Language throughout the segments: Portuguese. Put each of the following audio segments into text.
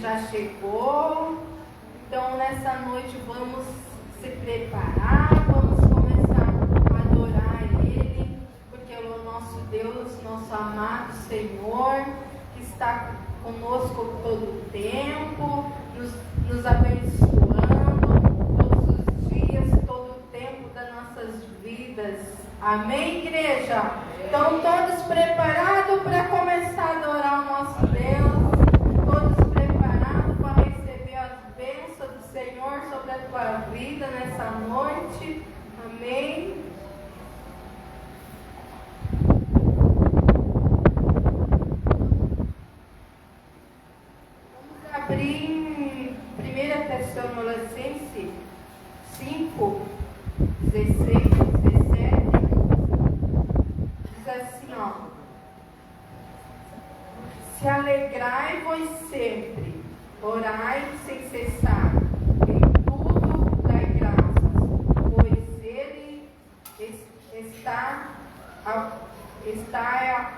já chegou. Então nessa noite vamos se preparar, vamos começar a adorar Ele, porque Ele é o nosso Deus, nosso amado Senhor, que está conosco todo o tempo, nos abençoando todos os dias, todo o tempo das nossas vidas. Amém, igreja? Então todos preparados para começar a adorar o nosso Deus? Todos preparados para receber as bênçãos do Senhor sobre a tua vida nessa noite? Amém? Vamos abrir em 1 Tessalonicenses 5, 16, 17. Diz assim, ó: se alegrai-vos sempre, orai sem cessar, em tudo dai graças, pois Ele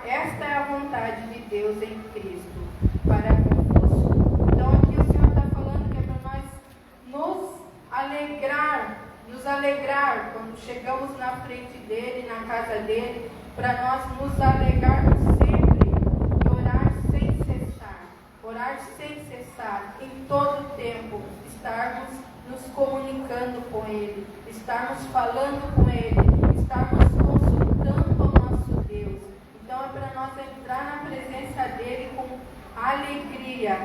esta é a vontade de Deus em Cristo para convosco. Então aqui o Senhor está falando que é para nós nos alegrar quando chegamos na frente dEle, na casa dEle, para nós nos alegrarmos sempre e orar sem cessar, em todo o tempo, estarmos nos comunicando com Ele, estarmos falando com Ele, estarmos consultando o nosso Deus. Então é para nós entrar na presença dEle com alegria,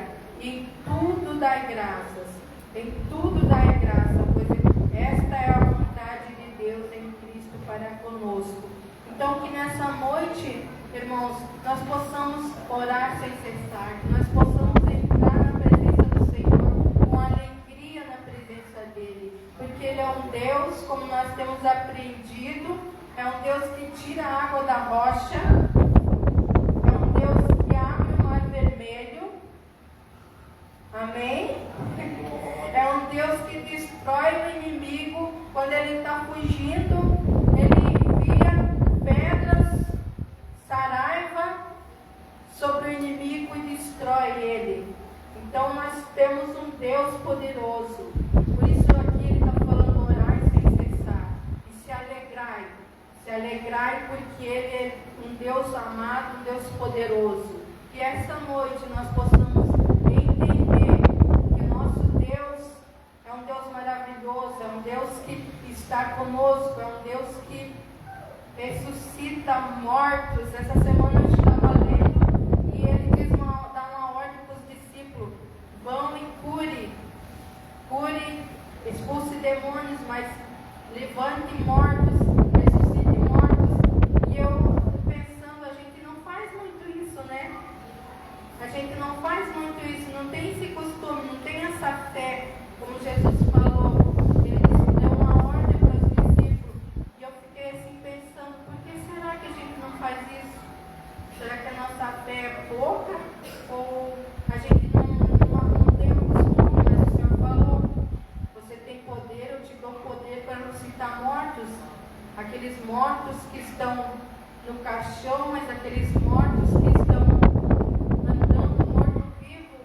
em tudo dai graças, pois esta é a vontade de Deus em Cristo para conosco. Então que nessa noite, irmãos, nós possamos orar sem cessar, que nós possamos entrar na presença do Senhor com alegria na presença dEle, porque Ele é um Deus, como nós temos aprendido, é um Deus que tira a água da rocha, é um Deus que abre o mar vermelho, amém? É um Deus que destrói o inimigo quando ele está fugindo, ele envia pedras, saraiva sobre o inimigo e destrói ele. Então nós temos um Deus poderoso. Por isso aqui ele está falando orar sem cessar. E se alegrai porque ele é um Deus amado, um Deus poderoso. Que esta noite nós possamos entender que nosso Deus é um Deus maravilhoso, é um Deus que está conosco, é um Deus que ressuscita mortos. Essa semana eu estava lendo e ele dá uma ordem para os discípulos: vão e cure, expulse demônios, mas levante mortos, ressuscite mortos. E eu pensando, a gente não faz muito isso, né? A gente não faz muito isso, não tem esse costume, não tem essa fé, como Jesus falou. Ele deu uma ordem para os discípulos. E eu fiquei assim pensando, por que será que a gente não faz isso? Será que a nossa fé é pouca? Ou a gente não tem o costume? Mas o Senhor falou: você tem poder, eu te dou poder para ressuscitar mortos. Aqueles mortos que estão no caixão, mas aqueles mortos que estão andando morto-vivo,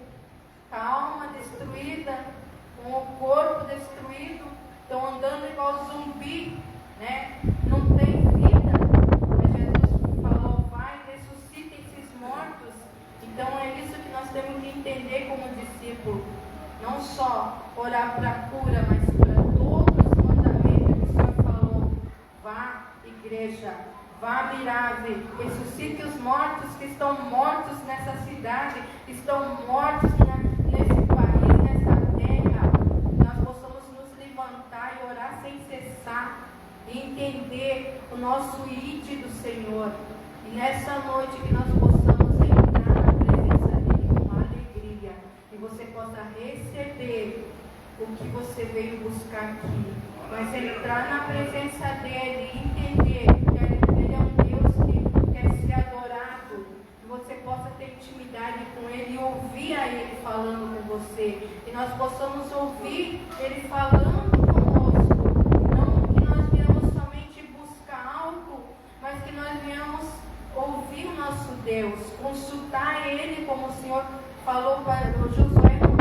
com a alma destruída, com o corpo destruído, estão andando igual zumbi, né? Não tem vida. Mas Jesus falou: vai, ressuscita esses mortos. Então é isso que nós temos que entender como discípulo. Não só orar para a cura, mas para todos os mandamentos que o Senhor falou. Vá, igreja, vá, Mirave, ressuscite os mortos que estão mortos nessa cidade, que estão mortos nesse país, nessa terra. Nós possamos nos levantar e orar sem cessar e entender o nosso id do Senhor. E nessa noite que nós possamos entrar na presença dEle com alegria e você possa receber o que você veio buscar aqui. Mas entrar na presença dEle e entender que Ele é um Deus que quer ser adorado, que você possa ter intimidade com Ele e ouvir a Ele falando com você, que nós possamos ouvir Ele falando conosco, não que nós viemos somente buscar algo, mas que nós viemos ouvir o nosso Deus, consultar Ele, como o Senhor falou para o Josué no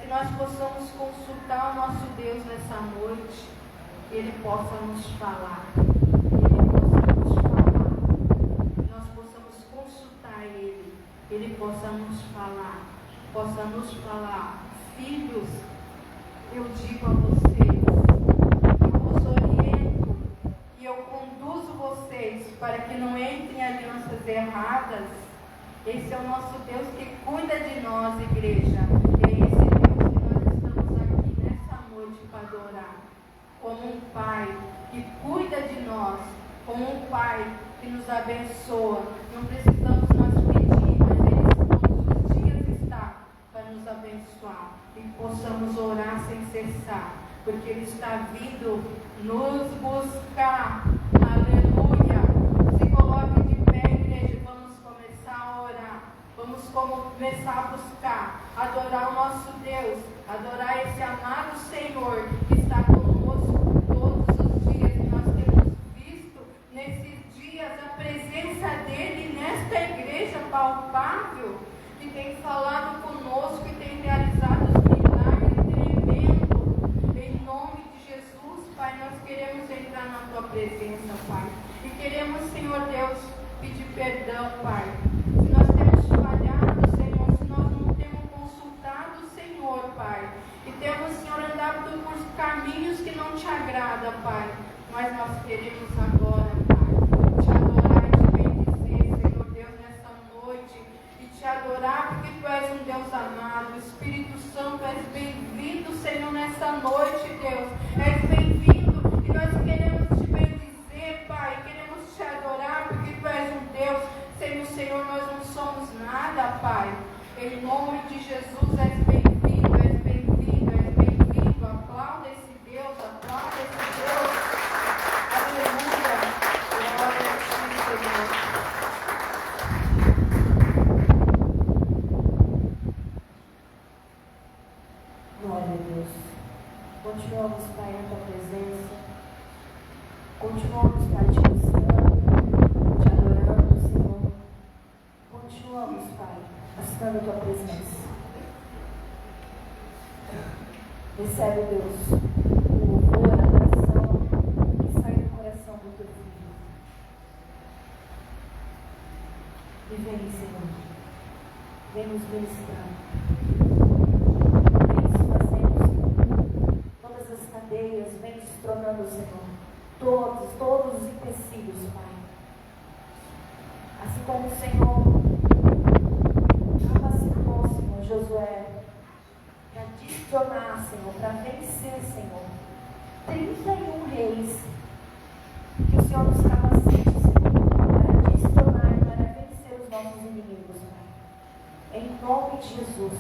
que nós possamos consultar o nosso Deus nessa noite, Ele possa nos falar, que nós possamos consultar Ele possa nos falar, filhos, eu digo a vocês, eu vos oriento e eu conduzo vocês para que não entrem em alianças erradas. Esse é o nosso Deus que cuida de nós, igreja. É esse Deus que nós estamos aqui nessa noite para adorar. Como um Pai que cuida de nós, como um Pai que nos abençoa. Não precisamos nós pedir, mas Ele todos os dias está para nos abençoar. E possamos orar sem cessar, porque Ele está vindo nos buscar. Aleluia. Se coloque de pé, igreja. Vamos começar a orar. Vamos começar a buscar, adorar o nosso Deus, adorar esse amado Senhor que está conosco todos os dias. E nós temos visto nesses dias a presença dEle nesta igreja palpável, que tem falado conosco e tem realizado os milagres tremendos. Em nome de Jesus, Pai, nós queremos entrar na Tua presença, Pai. E queremos, Senhor Deus, pedir perdão, Pai. Se nós temos falhado, Senhor, se nós não temos consultado o Senhor, Pai, e temos, Senhor, andado por caminhos que não Te agrada, Pai, mas nós queremos agora, Pai, Te adorar e Te bendizer, Senhor Deus, nessa noite, e Te adorar porque Tu és um Deus amado. Espírito Santo, és bem-vindo, Senhor, nessa noite, Deus, és bem-vindo, e nós queremos Te bendizer, Pai, queremos Te adorar porque Tu és um Deus. Sem o Senhor nós não somos nada, Pai. Em nome de Jesus, és bem-vindo, és bem-vindo, és bem-vindo. Aplauda esse Deus, aplauda esse Deus. Aleluia. Glória a Ti, Senhor. Glória a Deus. Continuamos, Pai, na Tua presença. Continuamos, Pai, Te buscando, Te adorando, Senhor. Continuamos, Pai, buscando a Tua presença. Recebe, Deus, o louvor, a adoração que sai do coração do Teu Filho. E vem, Senhor, vem nos ministrando. Vem se fazendo, Senhor, todas as cadeias, vem destronando, Senhor, todos os empecilhos, Pai. Assim como o Senhor capacitou, Senhor, Josué, para destronar, Senhor, para vencer, Senhor, 31 reis, que o Senhor nos capacite, Senhor, para destronar e para vencer os nossos inimigos, Pai. Em nome de Jesus.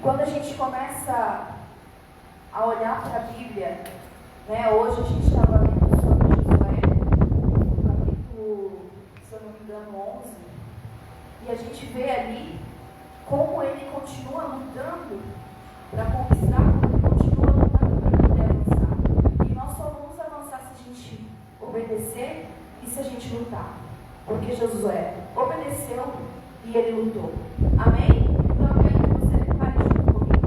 quando a gente começa a olhar para a Bíblia, né, hoje a gente estava lendo sobre Josué, no capítulo, se eu não me engano, 11, e a gente vê ali como ele continua lutando para conquistar, continua lutando para poder avançar. E nós só vamos avançar se a gente obedecer e se a gente lutar. Porque Josué obedeceu e ele lutou. Amém? Então eu quero que você repare junto comigo.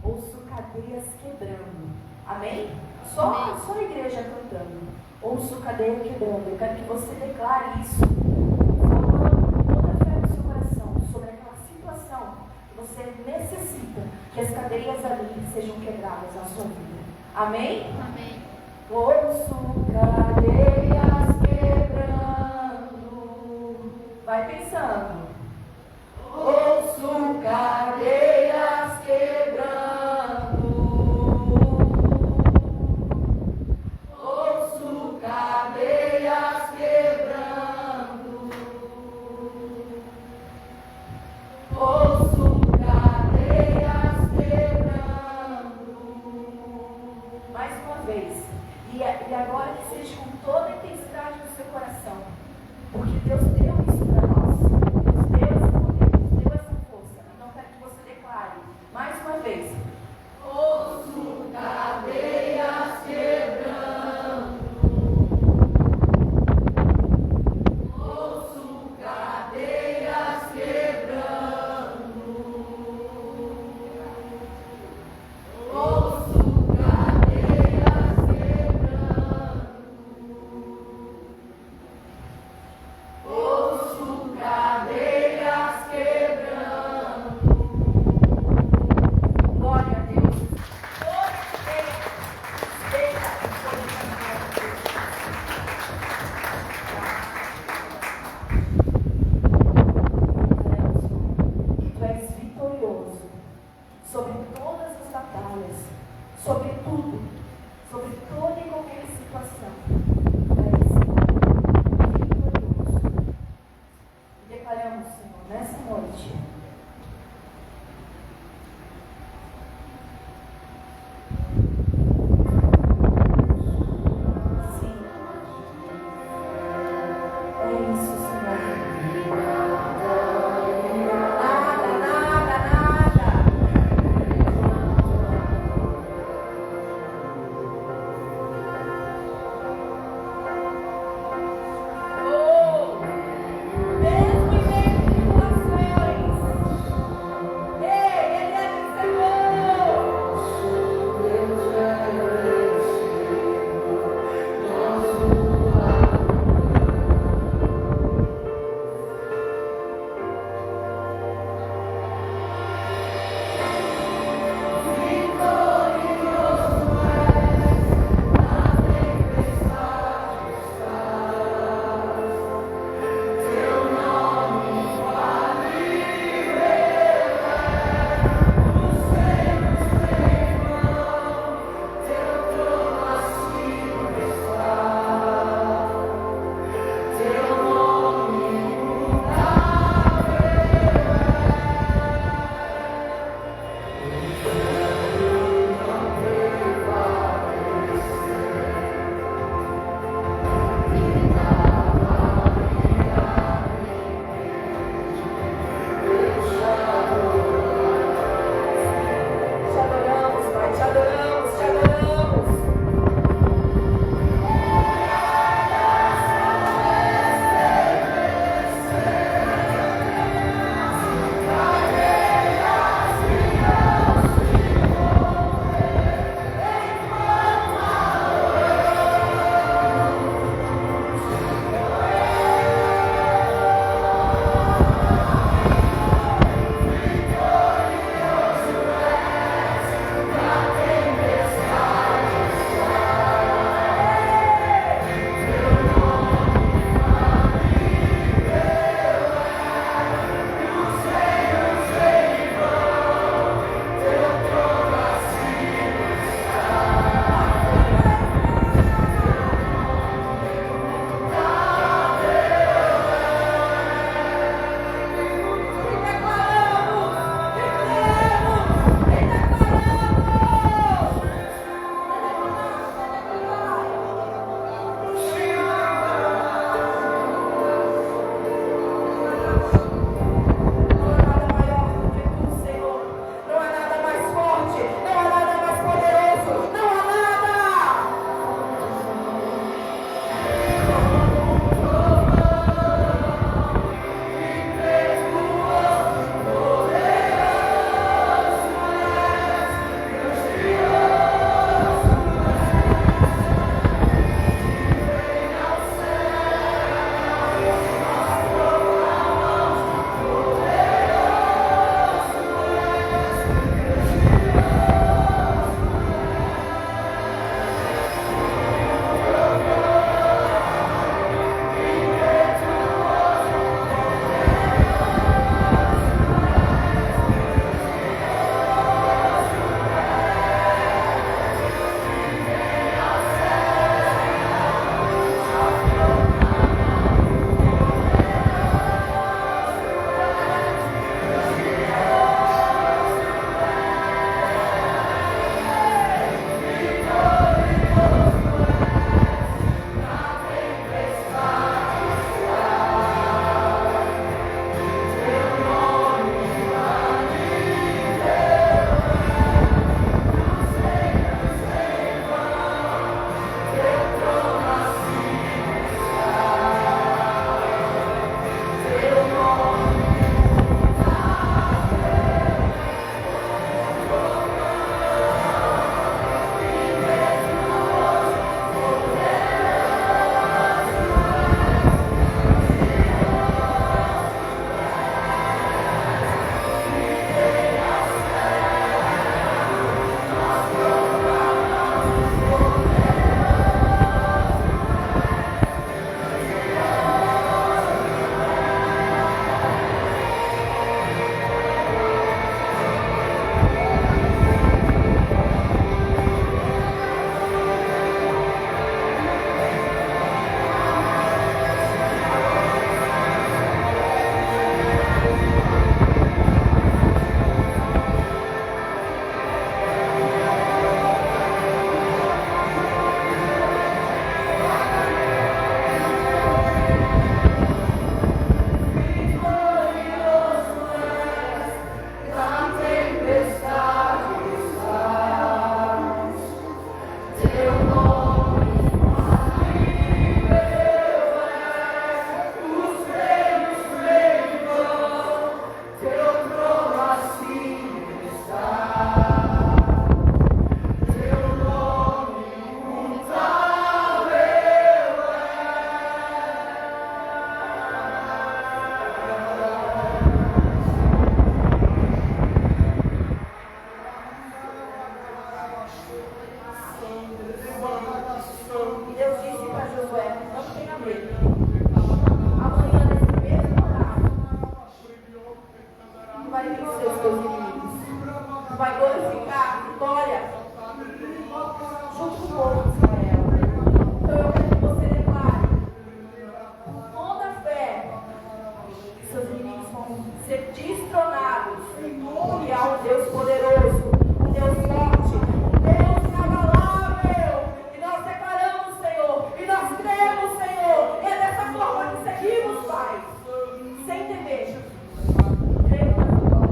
Ouço cadeias quebrando. Amém? Só a igreja cantando. Ouço cadeia quebrando. Eu quero que você declare isso, falando toda a fé do seu coração sobre aquela situação que você necessita que as cadeias ali sejam quebradas na sua vida. Amém? Amém. Ouço cadeias quebrando. Vai pensando. Ouço cadeias quebrando. Ouço cadeias quebrando. Ouço cadeias quebrando. Mais uma vez. E agora que seja com toda a intensidade do seu coração. Porque Deus deu isso para nós. Deus deu esse poder, Deus deu essa força. Então quero que você declare mais uma vez. Ouço cadeias quebrando. Ouço cadeias quebrando. Ouço cadeias quebrando. Ouço cadeias quebrando. Glória a Deus. Tu és vitorioso sobre todas as batalhas, sobre tudo, sobre toda e qualquer situação. Tu és vitorioso. Declaramos, Senhor, nessa noite. Sim. É isso, Senhor. Nada, nada, nada. Oh! Mesmo em meio a tribulações, vai vencer os teus inimigos. Tu vai glorificar a vitória junto com o povo de Israel. Então eu quero que você declare com toda a fé que seus inimigos vão ser destronados. E há um Deus poderoso, um Deus forte, um Deus inabalável. E nós declaramos, Senhor, e nós cremos, Senhor. E é dessa forma que seguimos, Pai, sem temer. Cremos na vitória.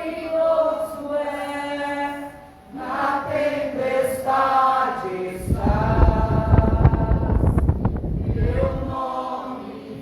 Vitorioso é, na tempestade estás, teu nome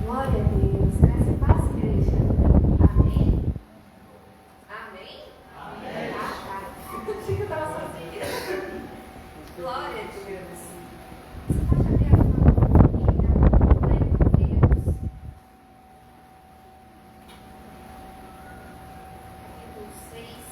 Glória a Deus. Graça e paz, igreja. Amém? Amém? Amém. Ah, tá. Achei que eu estava sozinha. Glória a Deus. Você pode abrir a sua Bíblia, glória a Deus. Capítulo 6.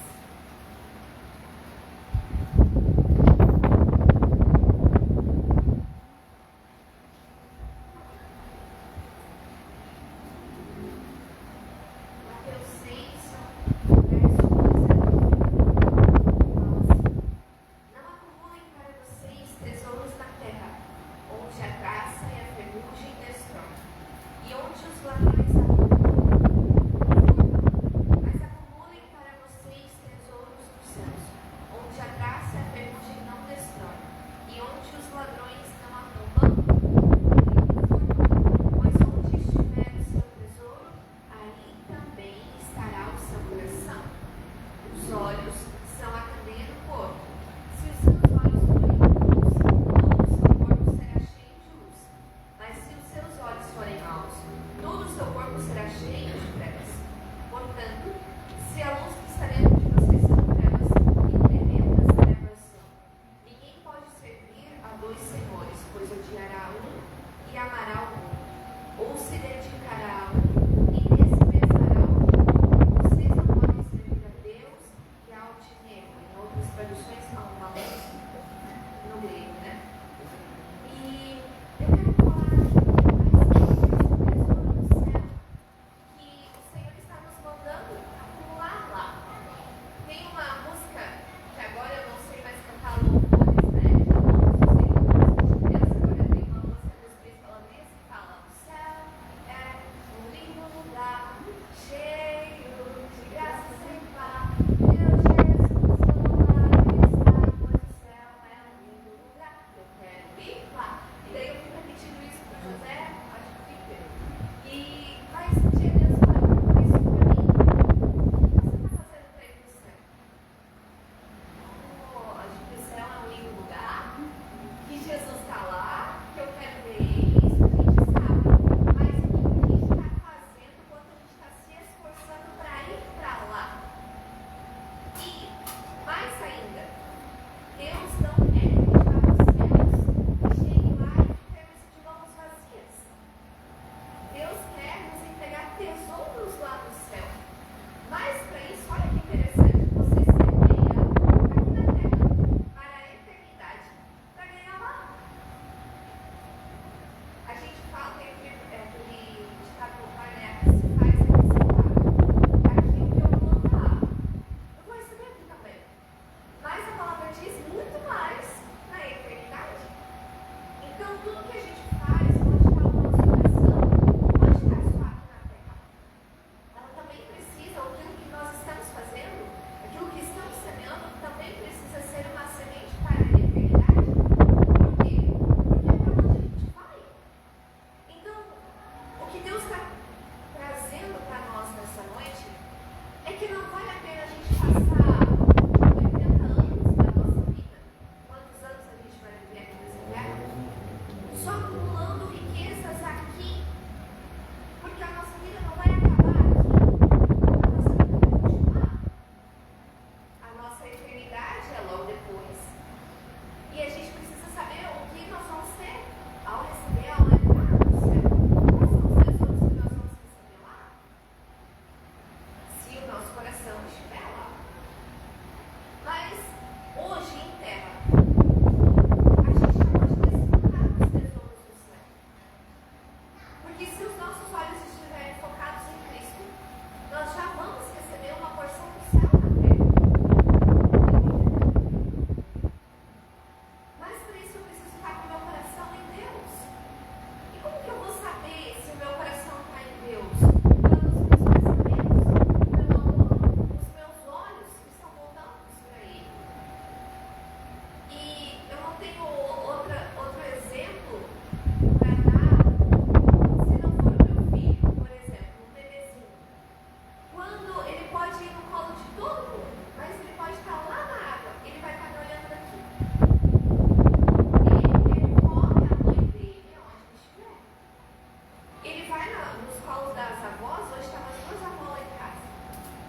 colo das avós, hoje estavam as duas avós lá em casa.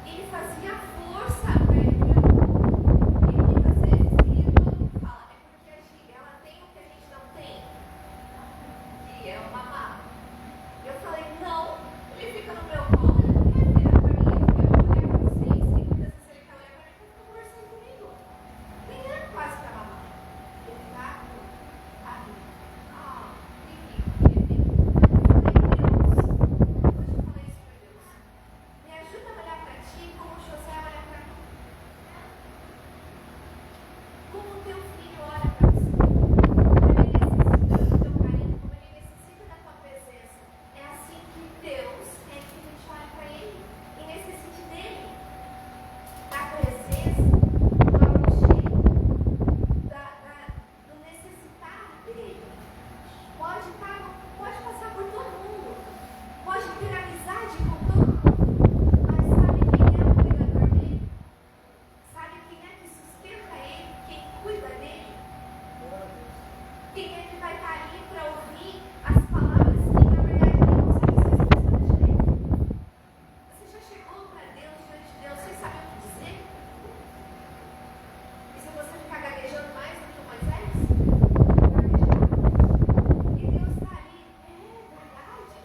E ele fazia força para ele ver. E muitas vezes, e todo mundo fala, é porque a Gi, ela tem o que a gente não tem, que é uma mamá. Eu falei, não, ele fica no meu colo, ele não quer virar para mim, ele quer olhar para vocês, e muitas vezes ele quer olhar para mim e fica conversando comigo. Nem é quase para mamar. Ele tá aqui. Me ajuda a olhar para ti como José olha para mim. Como o teu filho olha para você. Como ele necessita do teu carinho, como ele necessita da tua presença. É assim que Deus quer que a gente olhe para ele e necessite dele. Da presença, do aconchego, do necessitar dele. Pode passar por todo mundo. Pode ter amizade com todo mundo. Mas sabe quem é o cuidador dele? Sabe quem é que sustenta ele? Quem cuida dele? Quem é que vai estar ali para ouvir as palavras que na verdade nem consegue ser expressões dele? Você já chegou para Deus, diante de Deus, sem saber o que dizer? E se você ficar gaguejando mais do que o Moisés? E Deus está ali, verdade?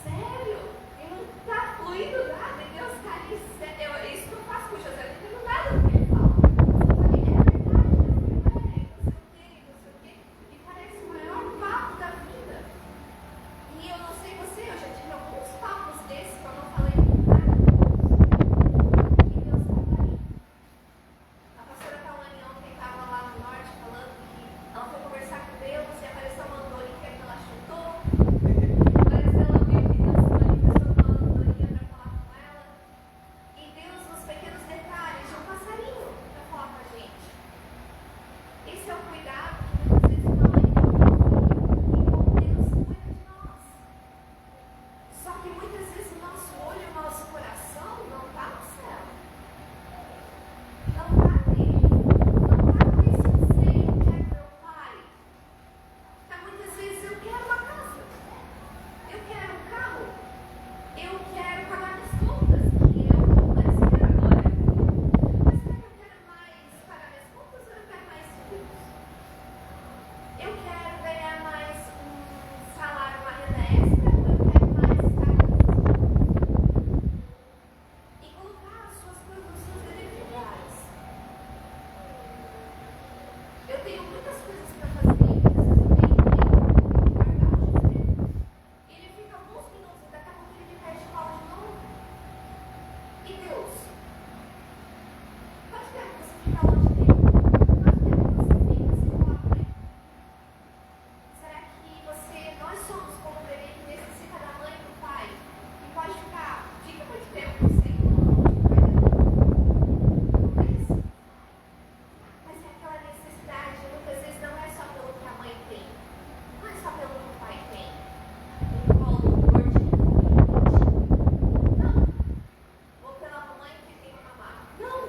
Sério? E não está fluindo nada, e Deus está ali, sério. Isso que eu faço com o José, eu não entendo nada do que ele fala. Você está ali, é verdade, não sei o quê, e parece o maior papo da vida. E eu não sei você, eu já tive alguns papos desses que eu não falei nada. E Deus estava ali. A pastora Tawane ontem estava lá no norte falando que ela foi conversar com Deus e apareceu uma andorinha que ela chutou. Apareceu ela viu que Deus manifestou uma andorinha para falar com ela. E Deus, nos pequenos detalhes, de um passarinho para falar com a gente. Esse é o cuidado que muitas vezes não é. E como Deus cuida de nós. Só que muitas vezes o nosso olho, o nosso coração não está no céu. Não está nele. Não está com esse anseio que é meu pai. Então, muitas vezes eu quero uma casa. Eu quero um carro. Eu quero pagar minhas contas. Que é o que eu mais quero agora. Mas será que eu quero mais pagar minhas contas ou eu quero mais de Deus? Eu quero ganhar mais um salário, uma renda extra, ou eu quero mais estar com Deus? E colocar as suas coisas nos seus devidos lugares. Eu tenho muitas coisas para fazer, muitas vezes eu tenho que guardar o José. Ele fica alguns minutos e daqui a pouco ele me pede cola de novo. E Deus? Quanto tempo você fica longe dele? Quanto tempo você fica sem falar com ele? Será que nós somos como o bebê que necessita da mãe e do pai? E pode fica muito tempo sem o pai dele? Mas é aquela necessidade, muitas vezes não é só pelo que a mãe tem, não é só pelo que o pai tem. Um colo gordinho, não. Ou pela mamãe que tem uma mamá. Não.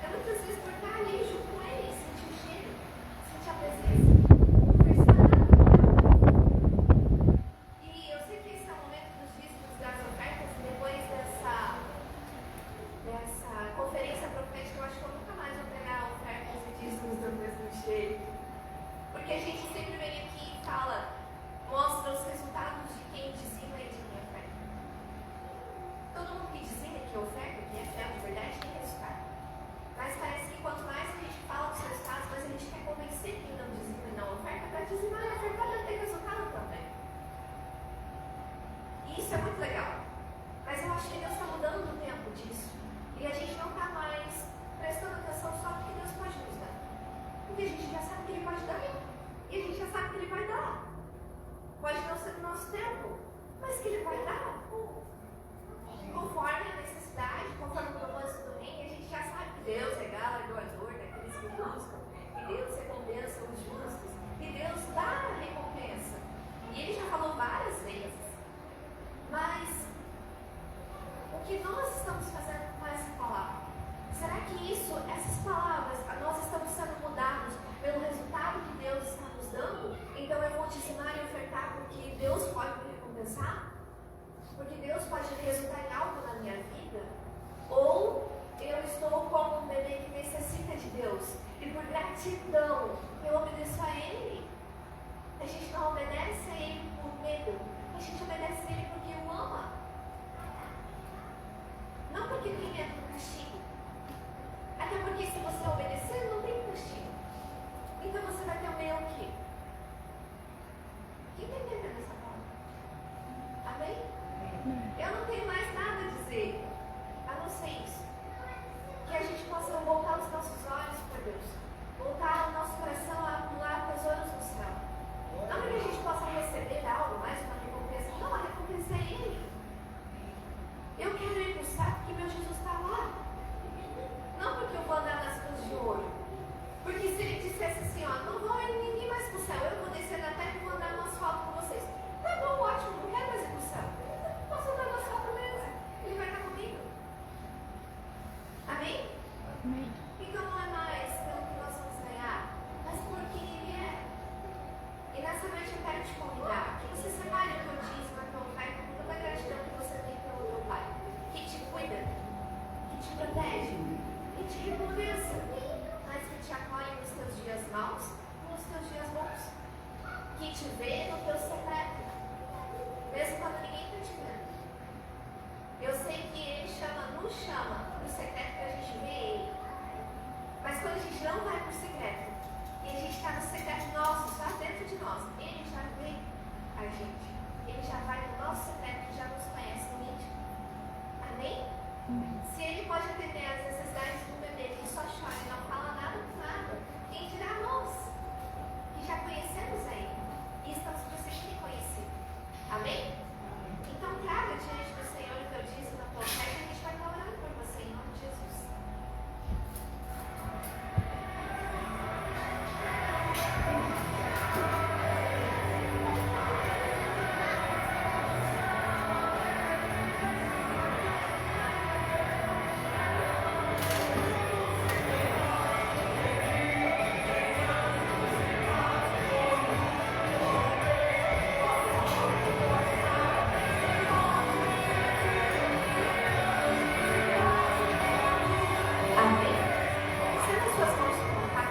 É muitas vezes por estar ali junto com ele, sentir o cheiro, sentir a presença, conversar. E eu sei que esse é o momento dos dízimos, das ofertas, e depois dessa conferência profética, eu acho que eu nunca mais vou pegar ofertas e dízimos do mesmo jeito. Porque a gente sempre vem aqui e fala, mostra os resultados de quem dizima e de quem oferta. Todo mundo que dizima e que oferta, que é fé, de verdade, tem resultado. Mas parece que quanto mais a gente fala dos resultados, mais a gente quer convencer quem não dizima e não oferta para dizimar e ofertar para ter resultado também. E isso é muito legal. Mas eu acho que Deus está mudando o tempo disso. E a gente não está mais prestando atenção só no que Deus pode nos dar. Porque a gente já sabe que Ele pode dar. E a gente já sabe que Ele vai dar. Pode não ser do nosso tempo, mas que Ele vai dar. Conforme a necessidade, conforme o propósito do reino, a gente já sabe que Deus é galardoador daqueles que buscam. Que Deus recompensa os justos. E Deus dá a recompensa. E Ele já falou várias vezes. Mas o que nós estamos fazendo com essa palavra? Será que essas palavras, nós estamos sendo mudados pelo resultado que Deus está nos dando? Então eu vou dizimar e ofertar porque Deus pode me recompensar. pode resultar em algo na minha vida, ou eu estou como um bebê que necessita de Deus e por gratidão eu obedeço a Ele. A gente não obedece a Ele por medo, a gente obedece a Ele porque o ama, não porque tem medo do castigo. Até porque se você obedecer, não tem castigo. Então você vai ter o meio o quê? Quem está entendendo essa palavra? Amém? Eu não tenho mais nada a dizer, a não ser isso. Que a gente possa voltar os nossos olhos para Deus. Voltar o nosso coração a acumular tesouros no céu. Não para que a gente possa receber algo, mais uma recompensa. Não, a recompensa é Ele. Eu quero ir para o céu porque meu Jesus está lá. Não porque eu vou andar nas ruas de ouro. Porque se Ele dissesse assim, ó, não vou ir ninguém mais para o céu, eu vou descer da terra e vou andar no asfalto com vocês. Tá bom, ótimo, não quero mais ir para o céu. Eu posso andar no asfalto mesmo. Ele vai estar comigo. Amém? Amém. Então não é mais pelo que nós vamos ganhar, mas por quem Ele é. E nessa noite eu quero te convidar que você separe o teu dízimo, a tua oferta, com toda a gratidão que você tem pelo teu Pai, que te cuida, que te protege, que te recompensa, mas que te acolhe nos teus dias maus e nos teus dias bons, que te vê no teu secreto, mesmo quando ninguém está te vendo. Eu sei que Ele nos chama no secreto para a gente ver Ele. Mas quando a gente não vai para o secreto, e a gente está no secreto nosso, está dentro de nós, Ele já vê a gente. Ele já vai no nosso secreto e já nos conhece no íntimo. Amém? Se Ele pode atender às necessidades do bebê que só chora e não fala nada com nada, quem dirá nós, que já conhecemos a Ele e estamos prosseguindo em conhecer. Amém? Então traga diante do Senhor o teu dízimo na tua oferta e a gente vai estar orando por você em nome de Jesus. Amém? Estenda as suas mãos para o Pai.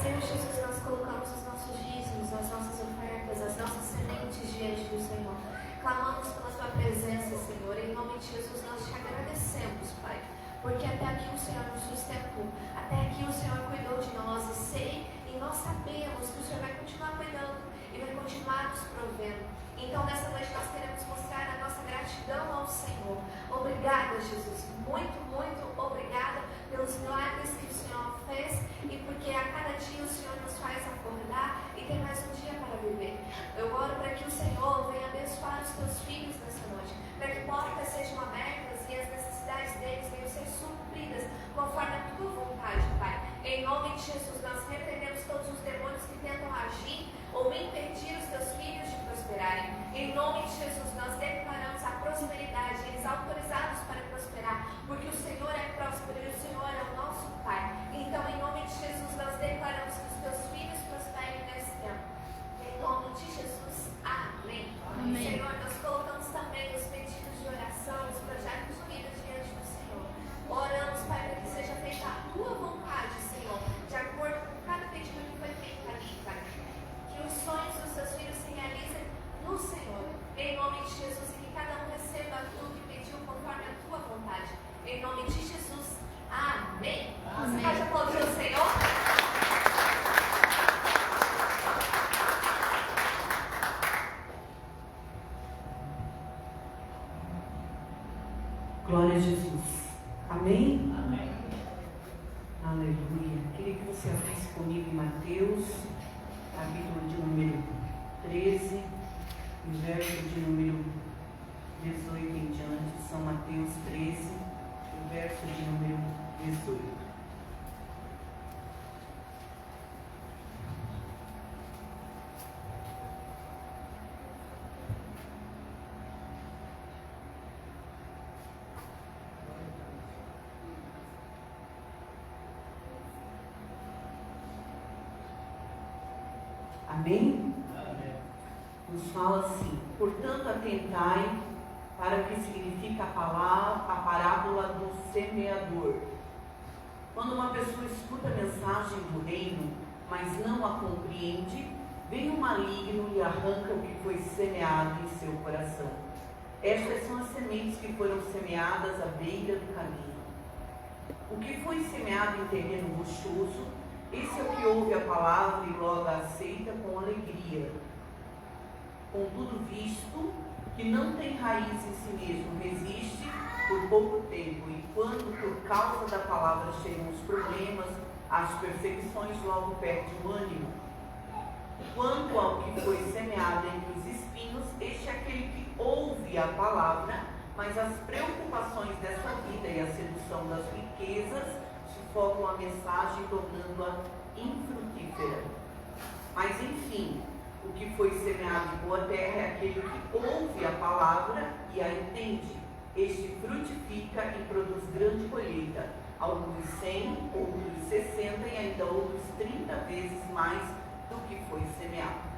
Senhor Jesus, nós colocamos os nossos dízimos, as nossas ofertas, as nossas sementes diante do Senhor. Clamamos pela Tua presença, Senhor. Em nome de Jesus, nós te agradecemos, Pai. Porque até aqui o Senhor nos sustentou. Até aqui o Senhor cuidou de nós. E sei, e nós sabemos que o Senhor vai continuar cuidando e vai continuar nos provendo. Então, nessa noite, nós queremos mostrar a nossa gratidão ao Senhor. Obrigada, Jesus. Muito, muito obrigada pelos milagres que o Senhor fez e porque a cada dia o Senhor nos faz acordar e tem mais um dia para viver. Eu oro para que o Senhor venha abençoar os teus filhos nessa noite, para que portas sejam abertas e as necessidades deles venham ser supridas conforme a tua vontade, Pai. Em nome de Jesus, nós repreendemos todos os demônios que tentam agir ou impedir os teus filhos de prosperarem. Em nome de Jesus, nós declaramos a prosperidade, eles autorizados para prosperar, porque o Senhor é próspero e o Senhor é o nosso Pai. Então, em nome de Jesus, nós declaramos que os teus filhos prosperem nesse tempo. Em nome de Jesus, amém. Amém. Senhor, nós colocamos também os pedidos de oração, os projetos de vida diante do Senhor. Oramos, Pai, para que seja feita a tua vontade, Senhor, de acordo com cada pedido que foi feito ali, Pai. Que os sonhos dos seus filhos se realizem no Senhor, em nome de Jesus, e que cada um receba aquilo que pediu conforme a tua vontade. Em nome de Jesus, amém. Amém. Você pode aplaudir o Senhor? Glória a Jesus. Amém? Amém. Aleluia. Queria que você abrisse comigo em Mateus, capítulo de número 13, e verso de número 18 em diante. São Mateus 13, o verso de número 18. Amém? Nos fala assim: portanto, atentai para o que significa a parábola do semeador. Quando uma pessoa escuta a mensagem do reino, mas não a compreende, vem o maligno e arranca o que foi semeado em seu coração. Estas são as sementes que foram semeadas à beira do caminho. O que foi semeado em terreno rochoso, esse é o que ouve a palavra e logo a aceita com alegria. Contudo, visto que não tem raiz em si mesmo, resiste por pouco tempo, e quando por causa da palavra chegam os problemas, as perseguições, logo perde o ânimo. Quanto ao que foi semeado entre os espinhos, este é aquele que ouve a palavra, mas as preocupações dessa vida e a sedução das riquezas sufocam a mensagem, tornando-a infrutífera. Mas enfim, o que foi semeado em boa terra é aquele que ouve a palavra e a entende. Este frutifica e produz grande colheita, alguns 100, outros 60 e ainda outros 30 vezes mais do que foi semeado.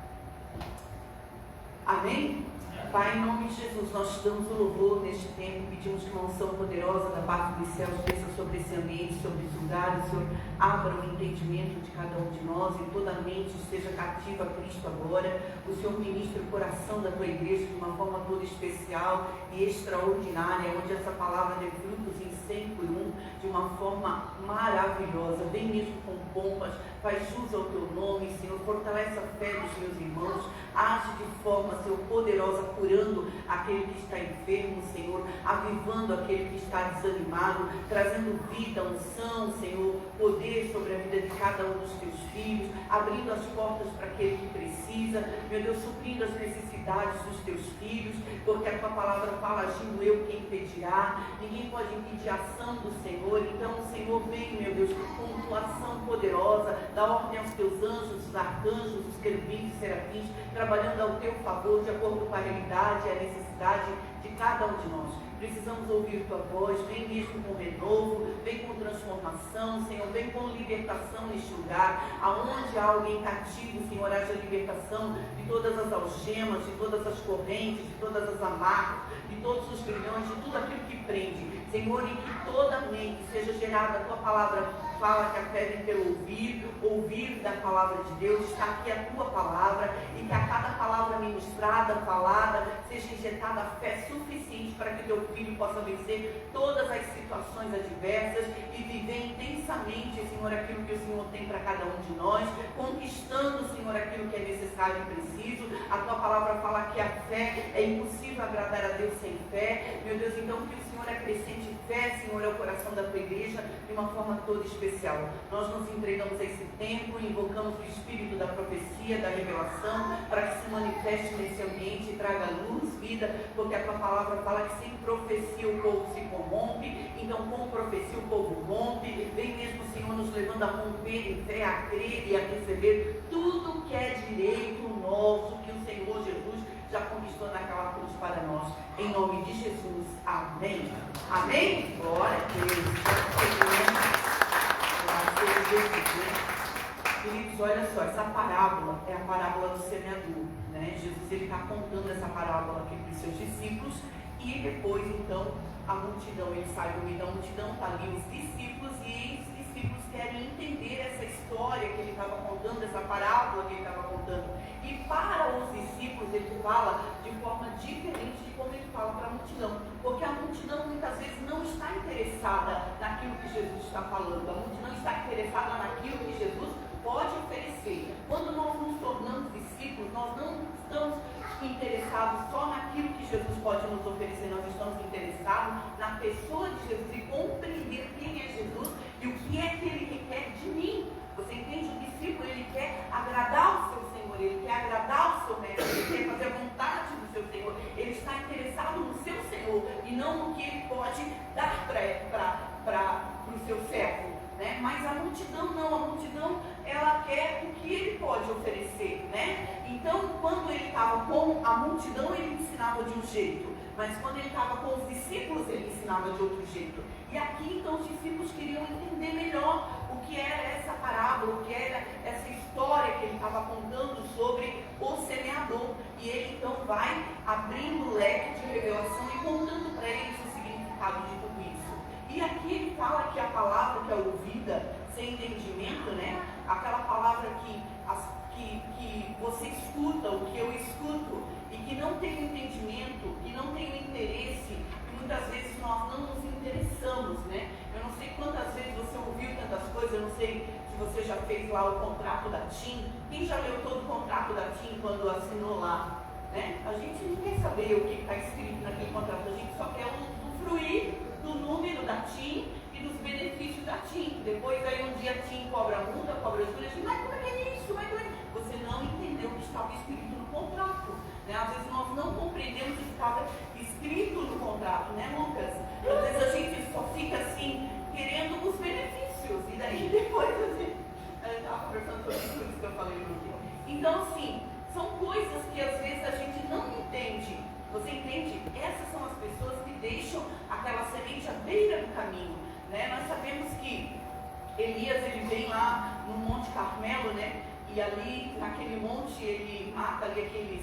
Amém? Pai, em nome de Jesus, nós te damos o louvor neste tempo, pedimos que uma unção poderosa da parte dos céus desça sobre esse ambiente, sobre esse lugar. O Senhor abra o entendimento de cada um de nós e toda a mente esteja cativa a Cristo agora. O Senhor ministre o coração da tua igreja de uma forma toda especial e extraordinária, onde essa palavra dê frutos em 100 por 1, de uma forma maravilhosa. Vem mesmo com pompas, faz jus ao teu nome, Senhor, fortalece a fé dos meus irmãos, age de forma, Senhor, poderosa, curando aquele que está enfermo, Senhor, avivando aquele que está desanimado, trazendo vida, unção, Senhor, poder sobre a vida de cada um dos teus filhos, abrindo as portas para aquele que precisa, meu Deus, suprindo as necessidades dos teus filhos, porque a tua palavra fala, agindo eu quem impedirá, ninguém pode impedir a ação do Senhor. Então, Senhor, vem, meu Deus, com tua ação poderosa, dá ordem aos teus anjos, os arcanjos, os querubins e serafins, trabalhando ao teu favor, de acordo com a realidade e a necessidade de cada um de nós. Precisamos ouvir tua voz, vem mesmo com renovo, vem com transformação, Senhor, vem com libertação neste lugar, aonde há alguém cativo, Senhor, haja libertação de todas as algemas, de todas as correntes, de todas as amarras, de todos os grilhões, de tudo aquilo que prende, Senhor, em que toda mente seja gerada, a tua palavra fala que a fé vem pelo ouvir da palavra de Deus, está aqui a tua palavra, e que a cada palavra ministrada, falada, seja injetada a fé suficiente para que teu filho possa vencer todas as situações adversas e viver intensamente, Senhor, aquilo que o Senhor tem para cada um de nós, conquistando, Senhor, aquilo que é necessário e preciso. A tua palavra fala que a fé é impossível agradar a Deus sem fé, meu Deus, então que o Senhor acrescente fé, Senhor, ao coração da tua igreja de uma forma toda especial. Nós nos entregamos a esse tempo, invocamos o Espírito da profecia, da revelação, para que se manifeste nesse ambiente e traga luz, vida, porque a tua palavra fala que sem profecia o povo se corrompe, então com profecia o povo rompe. Vem mesmo, Senhor, nos levando a romper em fé, a crer e a receber tudo que é direito nosso, que o Senhor Jesus já conquistou naquela cruz para nós. Em nome de Jesus. Amém. Amém? Glória a Deus. Queridos, olha só, essa parábola é a parábola do semeador, né? Jesus está contando essa parábola aqui para os seus discípulos e depois, então, a multidão, ele sai do meio da multidão, está ali os discípulos e os discípulos querem entender essa história que ele estava contando, essa parábola que ele estava contando. E para os discípulos ele fala de forma diferente de como ele fala para a multidão, porque a multidão muitas vezes não está interessada naquilo que Jesus está falando, a multidão está interessada naquilo que Jesus pode oferecer. Quando nós nos tornamos discípulos, nós não estamos interessados só naquilo que Jesus pode nos oferecer, nós estamos interessados na pessoa de Jesus e compreender quem é Jesus e o que é que ele quer de mim. Você entende? O discípulo, ele quer agradar o seu Senhor, ele quer agradar o seu mestre, ele quer fazer a vontade do seu Senhor, ele está interessado no seu Senhor e não no que ele pode dar para o seu servo, né? Mas a multidão não, a multidão ela quer o que ele pode oferecer, né? Então, quando ele estava com a multidão, ele ensinava de um jeito, mas quando ele estava com os discípulos, ele ensinava de outro jeito. E aqui, então, os discípulos queriam entender melhor o que era essa parábola, o que era essa história que ele estava contando sobre o semeador. E ele, então, vai abrindo o leque de revelação e com sem entendimento, né? Aquela palavra que você escuta, o que eu escuto, e que não tem entendimento, que não tem interesse, e muitas vezes nós não nos interessamos, né? Eu não sei quantas vezes você ouviu tantas coisas, eu não sei se você já fez lá o contrato da TIM. Quem já leu todo o contrato da TIM quando assinou lá? Né? A gente não quer saber o que está escrito naquele contrato, a gente só quer usufruir do número da TIM e dos benefícios da TIM. Depois aí um dia a TIM cobra multa, cobra juros, a gente, mas como é que é isso? Você não entendeu o que estava escrito no contrato. Né? Às vezes nós não compreendemos o que estava escrito no contrato, né, Lucas? Às vezes a gente só fica assim, querendo os benefícios, e daí depois a gente estava conversando sobre isso que eu falei no dia. Então, assim, são coisas que às vezes a gente não entende. Você entende? Essas são as pessoas que deixam aquela semente à beira do caminho. Né? Nós sabemos que Elias, ele vem lá no Monte Carmelo, né? E ali, naquele monte, ele mata ali aqueles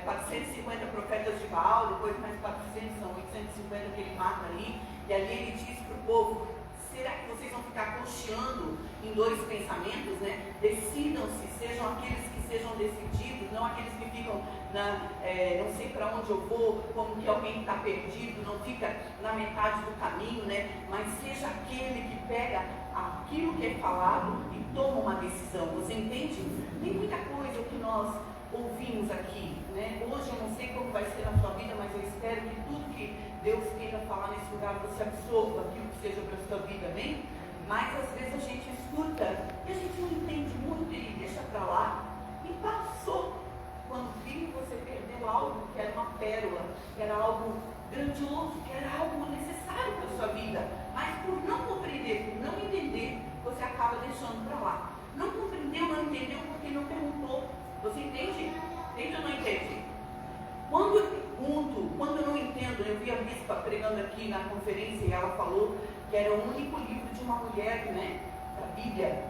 450 profetas de Baal, depois mais 400, são 850 que ele mata ali. E ali ele diz para o povo: será que vocês vão ficar cocheando em dois pensamentos, né? Decidam-se, sejam aqueles que sejam decididos, não aqueles que ficam não sei para onde eu vou, como que alguém está perdido, não fica na metade do caminho, né? Mas seja aquele que pega aquilo que é falado e toma uma decisão. Você entende? Tem muita coisa que nós ouvimos aqui, né? Hoje eu não sei como vai ser na sua vida, mas eu espero que tudo que Deus queira falar nesse lugar você absorva aquilo que seja para a sua vida, amém? Mas às vezes a gente escuta e a gente não entende muito e deixa para lá e passou. Quando viu, você perdeu algo que era uma pérola, que era algo grandioso, que era algo necessário para a sua vida. Mas por não compreender, por não entender, você acaba deixando para lá. Não compreendeu, não entendeu porque não perguntou. Você entende? Entende ou não entende? Quando eu pergunto, quando eu não entendo, eu vi a bispa pregando aqui na conferência e ela falou que era o único livro de uma mulher, né, da Bíblia,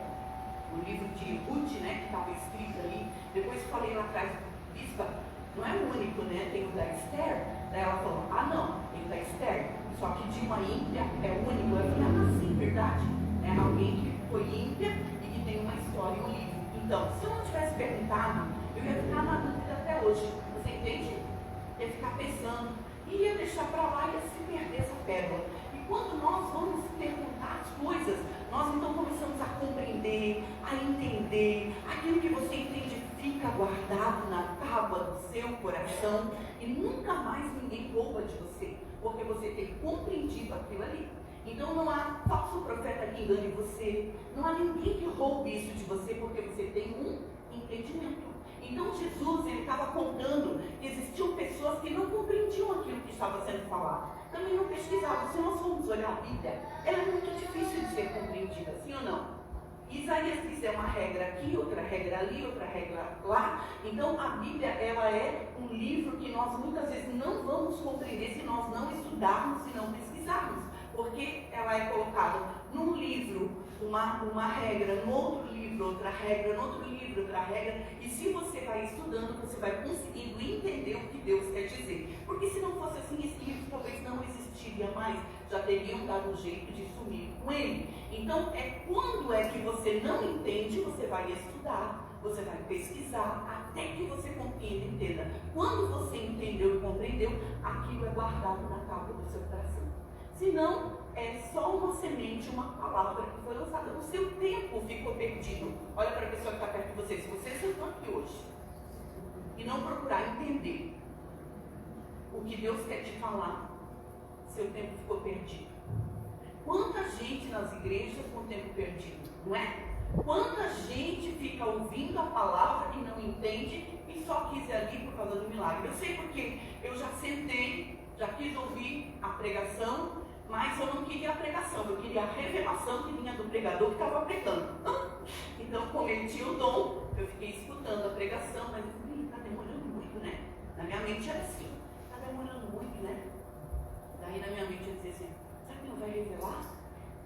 o livro de Ruth, né, que estava escrito ali. Depois falei lá atrás, bispa, não é o único, né, tem o da Esther. Daí ela falou, não, tem o da Esther, só que de uma ímpia é o único. Eu falei, sim, verdade. É alguém que foi ímpia e que tem uma história e um livro. Então, se eu não tivesse perguntado, eu ia ficar na dúvida até hoje. Você entende? Ia ficar pensando, ia deixar para lá e ia se perder essa pérola. E quando nós vamos perguntar as coisas, nós então começamos a compreender, a entender. Aquilo que você entende fica guardado na tábua do seu coração e nunca mais ninguém rouba de você, porque você tem compreendido aquilo ali. Então não há falso profeta que engane você, não há ninguém que roube isso de você, porque você tem um entendimento. Então Jesus, ele estava contando que existiam pessoas que não compreendiam aquilo que estava sendo falado, também não pesquisavam. Se nós formos olhar a Bíblia, ela é muito difícil de ser compreendida, sim ou não? Isaías diz, é uma regra aqui, outra regra ali, outra regra lá. Então a Bíblia, ela é um livro que nós muitas vezes não vamos compreender se nós não estudarmos e não pesquisarmos, porque ela é colocada num livro uma regra, no outro livro outra regra, no outro livro outra regra, e se você vai estudando, você vai conseguindo entender o que Deus quer dizer. Porque se não fosse assim, esse livro talvez não existiria mais, já teriam dado um jeito de sumir com ele. Então, quando é que você não entende, você vai estudar, você vai pesquisar, até que você compreenda e entenda. Quando você entendeu e compreendeu, aquilo é guardado na tábua do seu coração. Se não, é só uma semente, uma palavra que foi lançada. O seu tempo ficou perdido. Olha para a pessoa que está perto de você. Se você sentou aqui hoje e não procurar entender o que Deus quer te falar, seu tempo ficou perdido. Quanta gente nas igrejas com o tempo perdido, não é? Quanta gente fica ouvindo a palavra e não entende e só quis ir ali por causa do milagre. Eu sei porque eu já sentei, já quis ouvir a pregação, mas eu não queria a pregação, eu queria a revelação que vinha do pregador que estava pregando. Então, como ele tinha o dom, eu fiquei escutando a pregação, mas está demorando muito, né? Na minha mente era assim, está demorando muito, né? Daí na minha mente eu dizia assim, será que não vai revelar?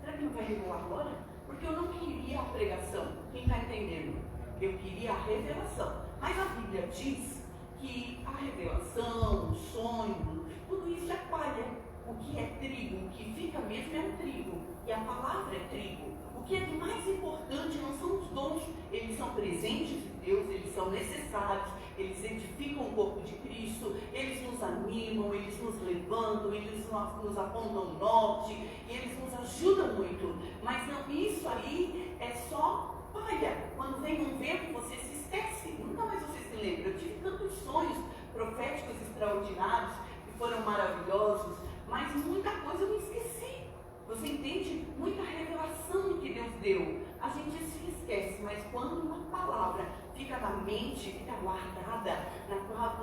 Será que não vai revelar agora? Porque eu não queria a pregação, quem está entendendo? Eu queria a revelação. Mas a Bíblia diz que a revelação, o sonho, tudo isso é palha. O que é trigo, o que fica mesmo é o trigo. E a palavra é trigo. O que é de mais importante não são os dons, eles são presentes de Deus, eles são necessários, eles edificam o corpo de Cristo, eles nos animam, eles nos levantam, eles nos apontam o norte, e eles nos ajudam muito. Mas não, isso aí é só palha. Quando vem um vento, você se esquece, nunca mais você se lembra. Eu tive tantos sonhos proféticos extraordinários que foram maravilhosos, mas muita coisa eu me esqueci. Você entende? Muita revelação que Deus deu. A gente se esquece, mas quando uma palavra fica na mente, fica guardada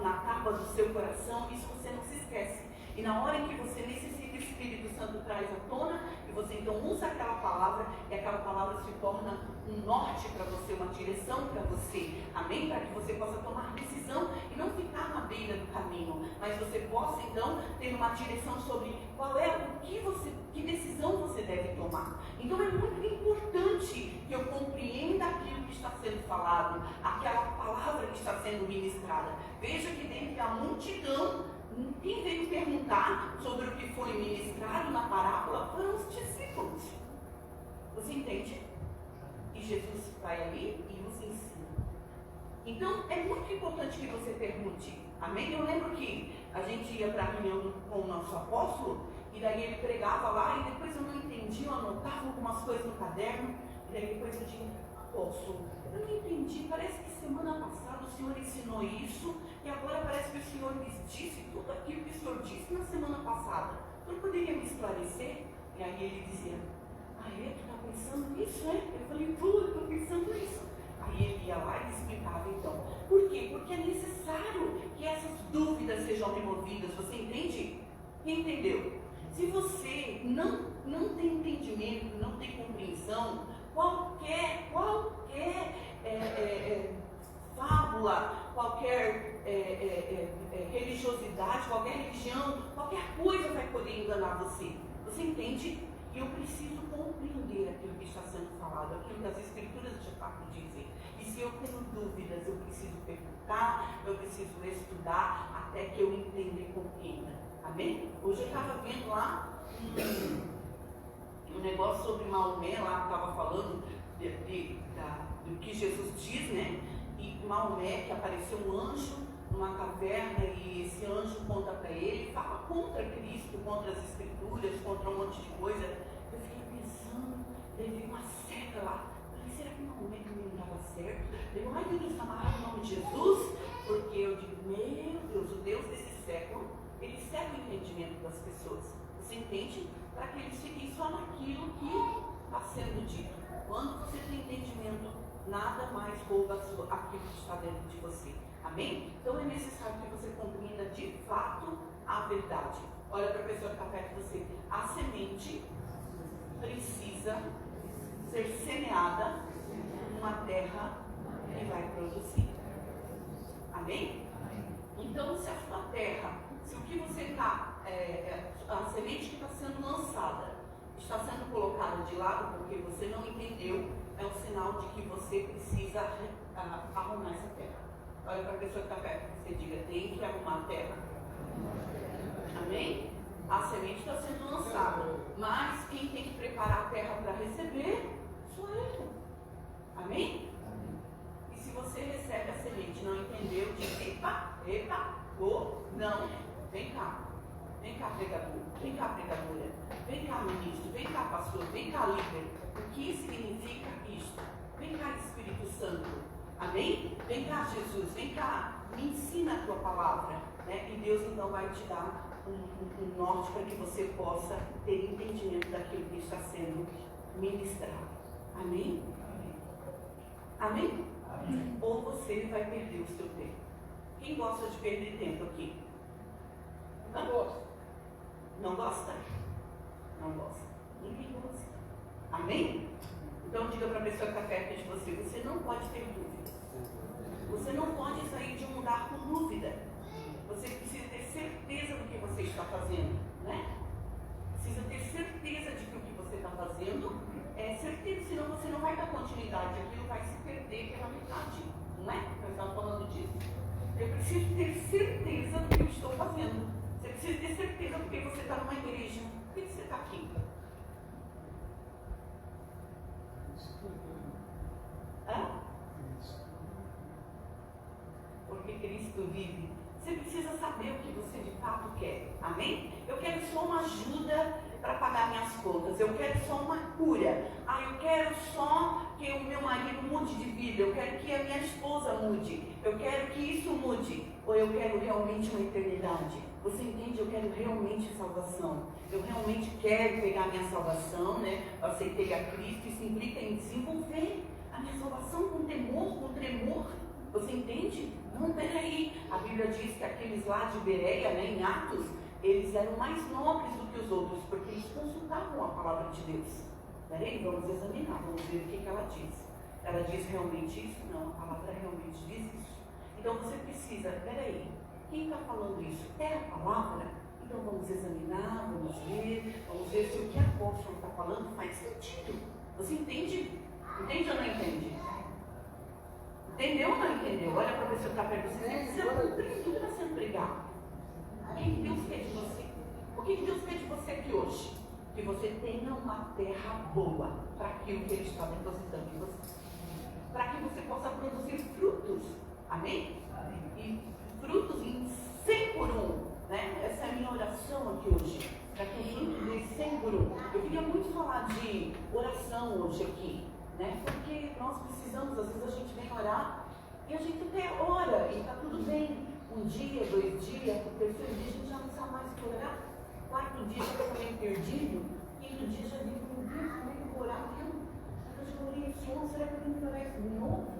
na tábua do seu coração, isso você não se esquece. E na hora em que você necessita, o Espírito Santo traz à tona, e você então usa aquela palavra, e aquela palavra se torna um norte para você, uma direção para você. Amém? Para que você possa tomar decisão e não ficar na beira do caminho, mas você possa então ter uma direção sobre qual é que decisão você deve tomar. Então é muito importante que eu compreenda aquilo que está sendo falado, aquela palavra que está sendo ministrada. Veja que dentre a multidão, quem veio perguntar sobre o que foi ministrado na parábola foram os discípulos. Você entende? E Jesus vai ali e os ensina. Então, é muito importante que você pergunte. Amém? Eu lembro que a gente ia para a reunião com o nosso apóstolo, e daí ele pregava lá, e depois eu não entendi, eu anotava algumas coisas no caderno, e daí depois eu digo, apóstolo, eu não entendi, parece que semana passada o senhor ensinou isso, e agora parece que o senhor disse tudo aquilo que o senhor disse na semana passada. O senhor poderia me esclarecer? E aí ele dizia, tu está pensando nisso, né? Eu falei, estou pensando nisso. Aí ele ia lá e explicava então. Por quê? Porque é necessário que essas dúvidas sejam removidas. Você entende? Entendeu? Se você não tem entendimento, não tem compreensão, qualquer fábula, qualquer religiosidade, qualquer religião, qualquer coisa vai poder enganar você. Você entende? E eu preciso compreender aquilo que está sendo falado, aquilo que as Escrituras de fato dizem. E se eu tenho dúvidas, eu preciso perguntar, eu preciso estudar até que eu entenda e compreenda. Amém? Hoje eu estava vendo lá um negócio sobre Maomé, lá que estava falando do que Jesus diz, né? E Maomé, que apareceu um anjo numa caverna, e esse anjo conta para ele, fala contra Cristo, contra as Escrituras, contra um monte de coisa. Eu fiquei pensando, ele veio uma seca lá. Falei, será que Maomé também não estava certo? Eu, ai meu Deus, amarrar o nome de Jesus, porque eu digo, meu Deus, o Deus desse século, ele cega o entendimento das pessoas. Você entende? Para que eles fiquem só naquilo que está sendo dito. Quando você tem entendimento, nada mais rouba aquilo que está dentro de você. Amém? Então é necessário que você compreenda de fato a verdade. Olha para a pessoa que está perto de você. A semente precisa ser semeada numa terra que vai produzir. Amém? Então, se a sua terra, se o que você está, a semente que está sendo lançada, está sendo colocada de lado porque você não entendeu, é um sinal de que você precisa arrumar essa terra. Olha para a pessoa que está perto, você diga, tem que arrumar a terra. Amém? A semente está sendo lançada, mas quem tem que preparar a terra para receber sou eu. Amém? E se você recebe a semente e não entendeu, diz, epa, não, vem cá pregador, vem cá pregadora, vem cá ministro, vem cá pastor, vem cá líder. O que significa isto? Vem cá Espírito Santo, amém? Vem cá Jesus, vem cá, me ensina a tua palavra, né? E Deus então vai te dar um norte para que você possa ter entendimento daquilo que está sendo ministrado. Amém? Amém? Amém? Ou você vai perder o seu tempo. Quem gosta de perder tempo aqui? Não gosta. Não gosta? Não gosta. Ninguém gosta. Amém? Então diga para a pessoa que está perto de você, você não pode ter dúvidas. Você não pode sair de um lugar com dúvida. Você precisa ter certeza do que você está fazendo, né? Precisa ter certeza de que o que você está fazendo é certeza, senão você não vai dar continuidade, aquilo vai se perder pela metade, não é? Nós estamos falando disso. Eu preciso ter certeza do que eu estou fazendo. Você precisa ter certeza porque você está numa igreja. Por que você está aqui? Cristo vive. Você precisa saber o que você de fato quer. Amém? Eu quero só uma ajuda para pagar minhas contas. Eu quero só uma cura. Eu quero só que o meu marido mude de vida. Eu quero que a minha esposa mude. Eu quero que isso mude. Ou eu quero realmente uma eternidade? Você entende? Eu quero realmente salvação. Eu realmente quero pegar a minha salvação, né? Eu aceitei a Cristo. Isso implica em desenvolver a minha salvação com temor, com tremor. Você entende? Não, peraí. A Bíblia diz que aqueles lá de Bereia, né, em Atos, eles eram mais nobres do que os outros, porque eles consultavam a palavra de Deus. Peraí, vamos examinar, vamos ver o que ela diz. Ela diz realmente isso? Não, a palavra realmente diz isso. Então você precisa, peraí, quem está falando isso? É a palavra? Então vamos examinar, vamos ver se o que a apóstola está falando faz sentido. Você entende? Entende ou não entende? Entendeu ou não entendeu? Olha para ver se eu está perto de você. Você não compreende tudo está sendo pregado. O que Deus quer de você? O que Deus quer de você aqui hoje? Que você tenha uma terra boa para aquilo que Ele está depositando em você. Para que você possa produzir frutos. Amém? E frutos em 100 por 1. Né? Essa é a minha oração aqui hoje. Para que o fruto dê 100 por 1. Eu queria muito falar de oração hoje aqui. Né? Porque nós precisamos, às vezes a gente vem orar e a gente até ora e está tudo bem. Um dia, 2 dias, o terceiro dia a gente já não sabe mais o que orar. 4 dias já está meio perdido. 5º dia já digo, meu Deus, como é que eu vou orar mesmo? Eu já orei esse ano, será que eu tenho que orar isso de novo?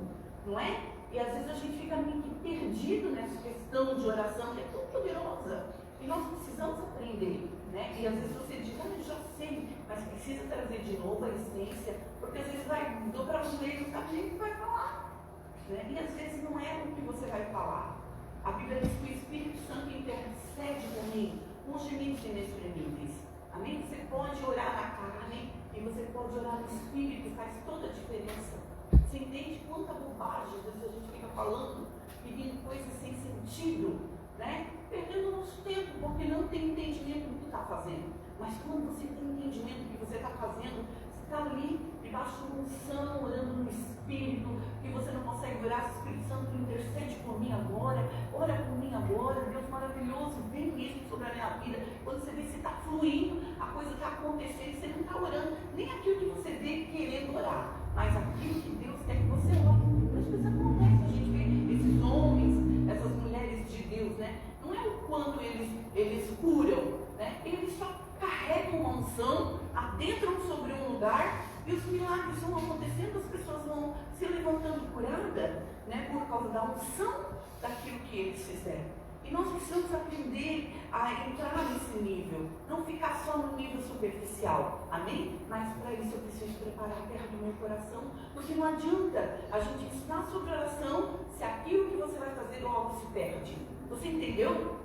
Não é? E às vezes a gente fica meio que perdido nessa questão de oração que é tão poderosa. E nós precisamos aprender. Né? E às vezes você diz, eu já sei, mas precisa trazer de novo a essência, porque às vezes vai dobrar os meios, sabe nem o que vai falar. Né? E às vezes não é o que você vai falar. A Bíblia diz que o Espírito Santo intercede por mim, com gemidos inexprimíveis. Amém? Você pode orar na carne e você pode orar no Espírito, faz toda a diferença. Você entende quanta bobagem às vezes a gente fica falando, pedindo coisas sem sentido, né? Perdendo nosso tempo, porque não tem entendimento do que está fazendo. Mas quando você tem entendimento do que você está fazendo, você está ali debaixo de uma unção, orando no Espírito, que você não consegue orar, o Espírito Santo intercede por mim agora, ora por mim agora, Deus maravilhoso, vem mesmo sobre a minha vida. Quando você vê que você está fluindo, a coisa está acontecendo, você não está orando, nem aquilo que você vê querendo orar, mas aquilo que Deus quer que você ore. Por isso que isso acontece, a gente vê esses homens, essas mulheres de Deus, né? Não é o quanto eles curam, né? Eles só carregam uma unção, adentram sobre um lugar e os milagres vão acontecendo, as pessoas vão se levantando curadas, né? Por causa da unção daquilo que eles fizeram. E nós precisamos aprender a entrar nesse nível, não ficar só no nível superficial, amém? Mas para isso eu preciso preparar a terra do meu coração, porque não adianta a gente ensinar sobre oração se aquilo que você vai fazer logo se perde. Você entendeu?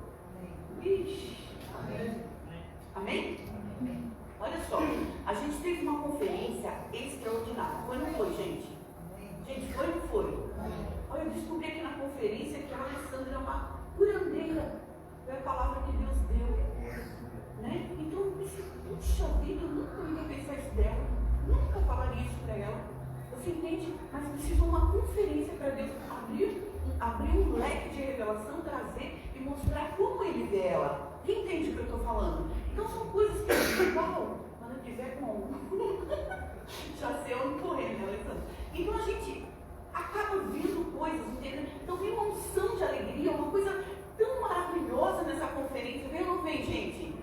Ixi. Amém? Amém? Olha só, a gente teve uma conferência extraordinária. Foi ou não foi, gente? Gente, foi ou não foi? Olha, eu descobri aqui na conferência que a Alessandra é uma curandeira. Foi a palavra que Deus deu. Né? Então eu pensei, puxa vida, eu nunca ia pensar isso dela. Nunca falaria isso para ela. Você entende? Mas precisou uma conferência para Deus abrir um leque de revelação, trazer e mostrar como Ele vê ela. Quem entende o que eu estou falando? Então são coisas que é igual. Quando eu tiver com já sei onde correr, né, Alessandra? Então a gente acaba vendo coisas, entendeu? Então vem uma unção de alegria, uma coisa tão maravilhosa nessa conferência. Vem ou não vem, gente?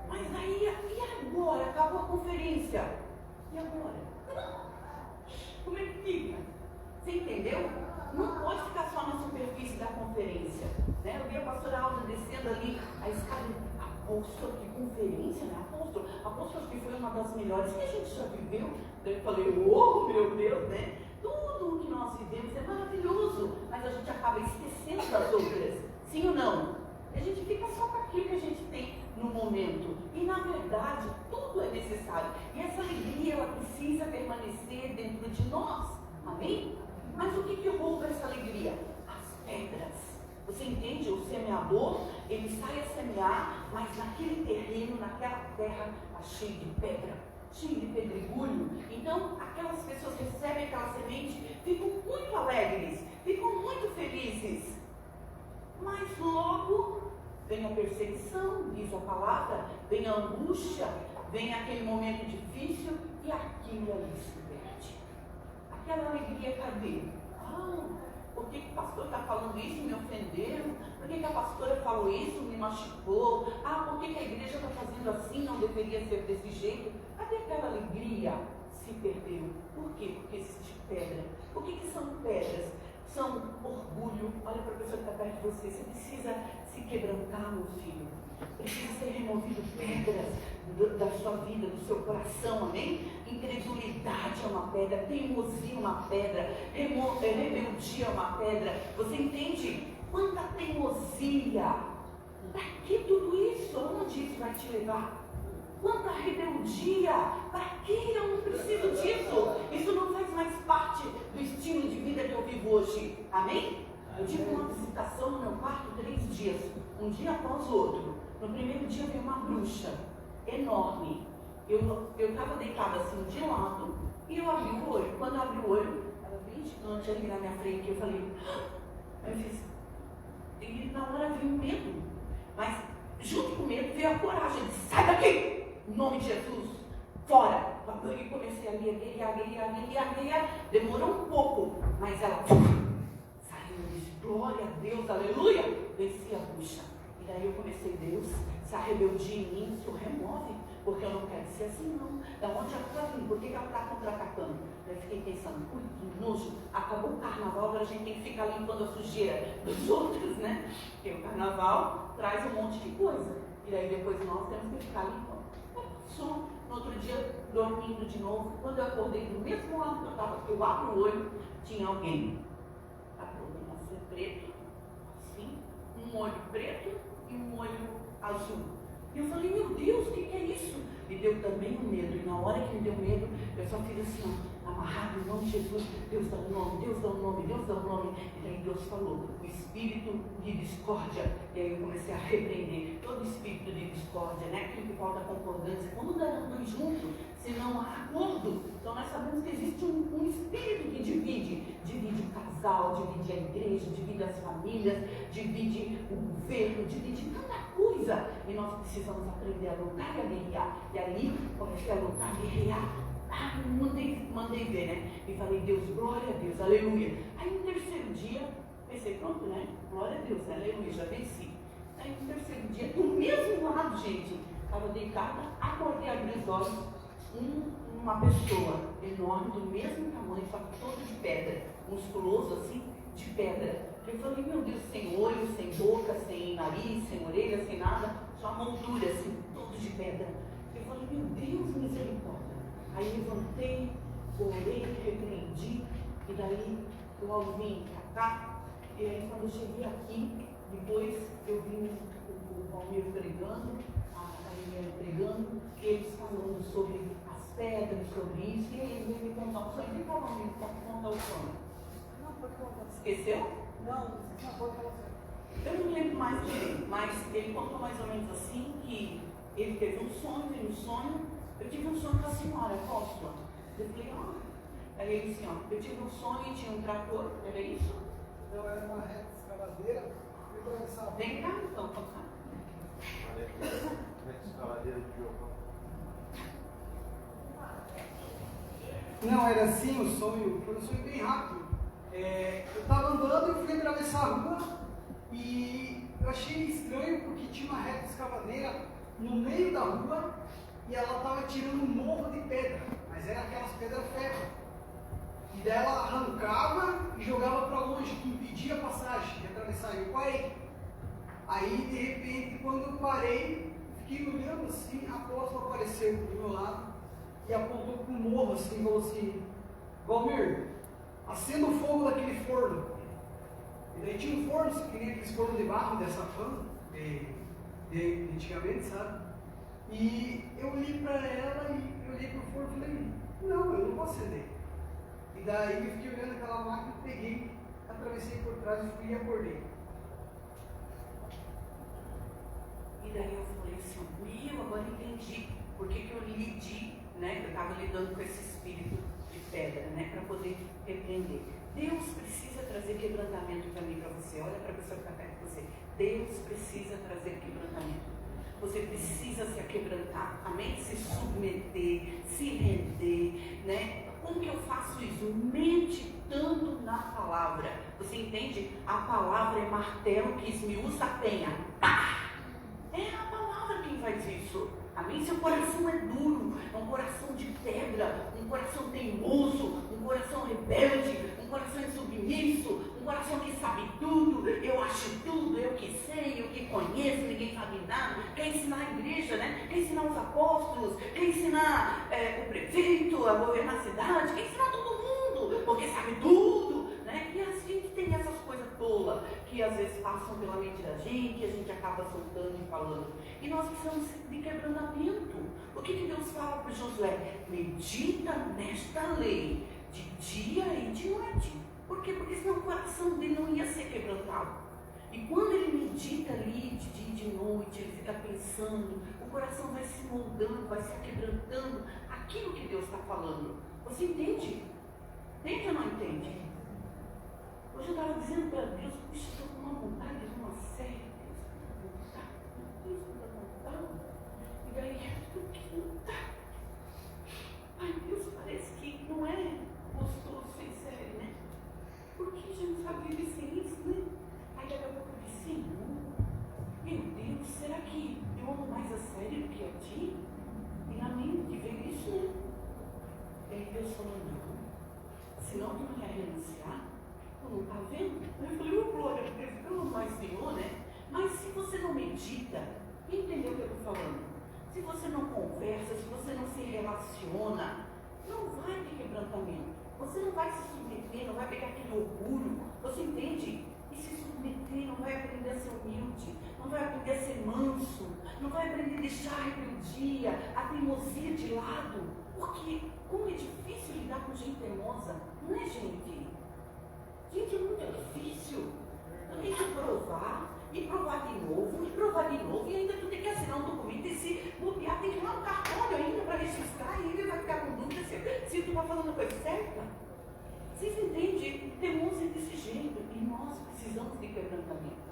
Mas aí, e agora? Acabou a conferência. E agora? Como é que fica? Você entendeu? Não pode ficar só na superfície da conferência. Né? Eu vi a pastora Alda descendo ali a escada. Apóstolo, que conferência, né? Apóstolo que foi uma das melhores que a gente já viveu. Eu falei, oh meu Deus, né? Tudo o que nós vivemos é maravilhoso, mas a gente acaba esquecendo das outras. Sim ou não? A gente fica só com aquilo que a gente tem no momento. E na verdade, tudo é necessário. E essa alegria, ela precisa permanecer dentro de nós. Amém? Mas o que rouba essa alegria? As pedras. Você entende? O semeador, ele sai a semear, mas naquele terreno, naquela terra, está cheio de pedra, cheio de pedregulho. Então, aquelas pessoas recebem aquela semente, ficam muito alegres, ficam muito felizes. Mas logo vem a perseguição, diz a palavra, vem a angústia, vem aquele momento difícil e aquilo ali se perde. Aquela alegria, cadê? Por que o pastor está falando isso, me ofendeu? Por que a pastora falou isso, me machucou? Por que a igreja está fazendo assim, não deveria ser desse jeito? Cadê aquela alegria? Se perdeu. Por quê? Porque existe pedra. Por que são pedras? São orgulho. Olha para a pessoa que está perto de você. Você precisa se quebrantar, meu filho. Precisa ser removido pedras da sua vida, do seu coração, amém? Incredulidade é uma pedra, teimosia é uma pedra, rebeldia é uma pedra. Você entende? Quanta teimosia! Para que tudo isso? Onde isso vai te levar? Quanta rebeldia! Para que eu não preciso disso? Isso não faz mais parte do estilo de vida que eu vivo hoje, amém? Eu tive uma visitação no meu quarto 3 dias, um dia após o outro. No primeiro dia veio uma bruxa enorme. Eu estava deitada assim de lado e eu abri o olho. Quando eu abri o olho, ela bem gigante ali na minha frente. Eu falei, eu fiz. E na hora veio o medo. Mas junto com o medo veio a coragem de sai daqui! Em nome de Jesus, fora! E comecei a guerrear. Demorou um pouco, mas ela saiu e disse, glória a Deus, aleluia! Venci a bruxa. E daí eu comecei, Deus, se a rebeldia em mim, o Senhor remove, porque eu não quero ser assim não. Da onde ela está vindo? Por que ela está contra-atacando? Eu fiquei pensando, que nojo, acabou o carnaval, agora a gente tem que ficar limpando a sujeira dos outros, né? Porque o carnaval traz um monte de coisa. E daí depois nós temos que ficar limpando. Só no outro dia, dormindo de novo, quando eu acordei do mesmo lado que eu estava, eu abro o olho, tinha alguém. Acordei assim, preto, assim, um olho preto e um olho azul. E eu falei, meu Deus, o que é isso? Me deu também um medo. E na hora que me deu medo, eu só fiz assim, amarrado em nome de Jesus. Deus dá um nome, Deus dá um nome, Deus dá um nome. E aí Deus falou, o espírito de discórdia. E aí eu comecei a repreender todo espírito de discórdia, né? Aquilo que falta concordância. Quando não dá dois juntos, se não há acordo. Então nós sabemos que existe um espírito que divide o casal, divide a igreja, divide as famílias, divide o governo, divide tanta coisa. E nós precisamos aprender a lutar e a guerrear. E ali comecei a lutar e guerrear. Mandei ver, né? E falei, Deus, glória a Deus, aleluia. Aí no terceiro dia, pensei, pronto, né? Glória a Deus, aleluia, já venci. Aí no terceiro dia, do mesmo lado, gente, estava deitada, acordei, abri os olhos, uma pessoa enorme, do mesmo tamanho, só que todo de pedra, musculoso assim, de pedra. Eu falei, meu Deus, sem olho, sem boca, sem nariz, sem orelha, sem nada, só moldura assim, todo de pedra. Eu falei, meu Deus, misericórdia. Aí levantei, orei, repreendi, e daí eu vim pra cá, e aí quando eu cheguei aqui, depois eu vi o Palmeiro pregando, a Eliane pregando, eles falando sobre as pedras, sobre isso, e aí ele veio me contar o sonho. Vem cá, Palmeiro, para contar o sonho. Não, pode contar. Esqueceu? Não, pode falar. Eu não lembro mais dele, mas ele contou mais ou menos assim, que ele teve um sonho, eu tive um sonho com a senhora, apóstola. Eu falei, aí ele disse, eu tive um sonho e tinha um trator, era isso? Não, era uma reta escavadeira e atravessava. Vem cá então, tocar. Reta escavadeira de Giovanni. Não, era assim o sonho, foi um sonho bem rápido. Eu estava andando e fui atravessar a rua e eu achei estranho porque tinha uma reta escavadeira no meio da rua e ela estava tirando um morro de pedra, mas era aquelas pedras ferro. E daí ela arrancava e jogava para longe, que impedia a passagem de atravessar. Eu parei. Aí, de repente, quando eu parei, fiquei olhando assim, a apóstola apareceu do meu lado e apontou para o morro assim, e falou assim, Valmir, acenda o fogo daquele forno. E daí tinha um forno, que nem aqueles fornos de barro dessa fã, de antigamente, sabe? E eu olhei para ela e eu olhei para o forno e falei, não, eu não vou acender. E daí eu fiquei olhando aquela máquina, peguei, atravessei por trás e fui e acordei. E daí eu falei assim, agora entendi por que eu lidi, né? Eu estava lidando com esse espírito de pedra, né? Para poder repreender. Deus precisa trazer quebrantamento para mim e para você. Olha para a pessoa que está perto de você. Deus precisa trazer quebrantamento. Você precisa se aquebrantar, amém? Se submeter, se render, né? Como que eu faço isso? Meditando na palavra. Você entende? A palavra é martelo que esmiuça a penha. É a palavra quem faz isso. Amém? Seu coração é duro, é um coração de pedra, um coração teimoso, um coração rebelde, um coração insubmisso, um coração que sabe tudo, eu acho tudo, eu que sei, eu que conheço, ninguém sabe nada. Quer ensinar a igreja, né? Quer ensinar os apóstolos, quer ensinar o prefeito a governar a cidade, quer ensinar todo mundo, porque sabe tudo, né? E a gente tem essas coisas tolas que às vezes passam pela mente da gente, que a gente acaba soltando e falando. E nós precisamos de quebrantamento. O que Deus fala para Josué? Medita nesta lei de dia e de noite. Por quê? Porque senão o coração dele não ia ser quebrantado. E quando ele medita ali de dia e de noite, ele fica pensando, o coração vai se moldando, vai se quebrantando aquilo que Deus está falando. Você entende? Entende ou não entende? Hoje eu estava dizendo para Deus, puxa, estou com uma vontade de uma série. E daí, ai Deus, parece que não é gostoso sem série, né? Porque a gente não sabe viver sem isso, né? Aí daqui a pouco eu disse, Senhor, meu Deus, será que eu amo mais a série do que a ti? E na mente veio isso, né? E aí Deus falou, não, senão tu não quer renunciar? Tu não está vendo? Eu falei, glória a Deus, eu amo mais Senhor, né? Mas se você não medita, entendeu o que eu estou falando? Se você não conversa, se você não se relaciona, não vai ter quebrantamento. Você não vai se submeter, não vai pegar aquele orgulho. Você entende? E se submeter, não vai aprender a ser humilde, não vai aprender a ser manso, não vai aprender a deixar a rebeldia, a teimosia de lado. Porque como é difícil lidar com gente teimosa, não é, gente? Gente, é muito difícil. Eu tenho que provar. E provar de novo, e ainda tu tem que assinar um documento e se bobear, tem que ir lá no cartório ainda para registrar, e ele vai ficar com dúvida se tu está falando a coisa certa. Vocês entendem? Temos desse jeito, e nós precisamos de quebrantamento,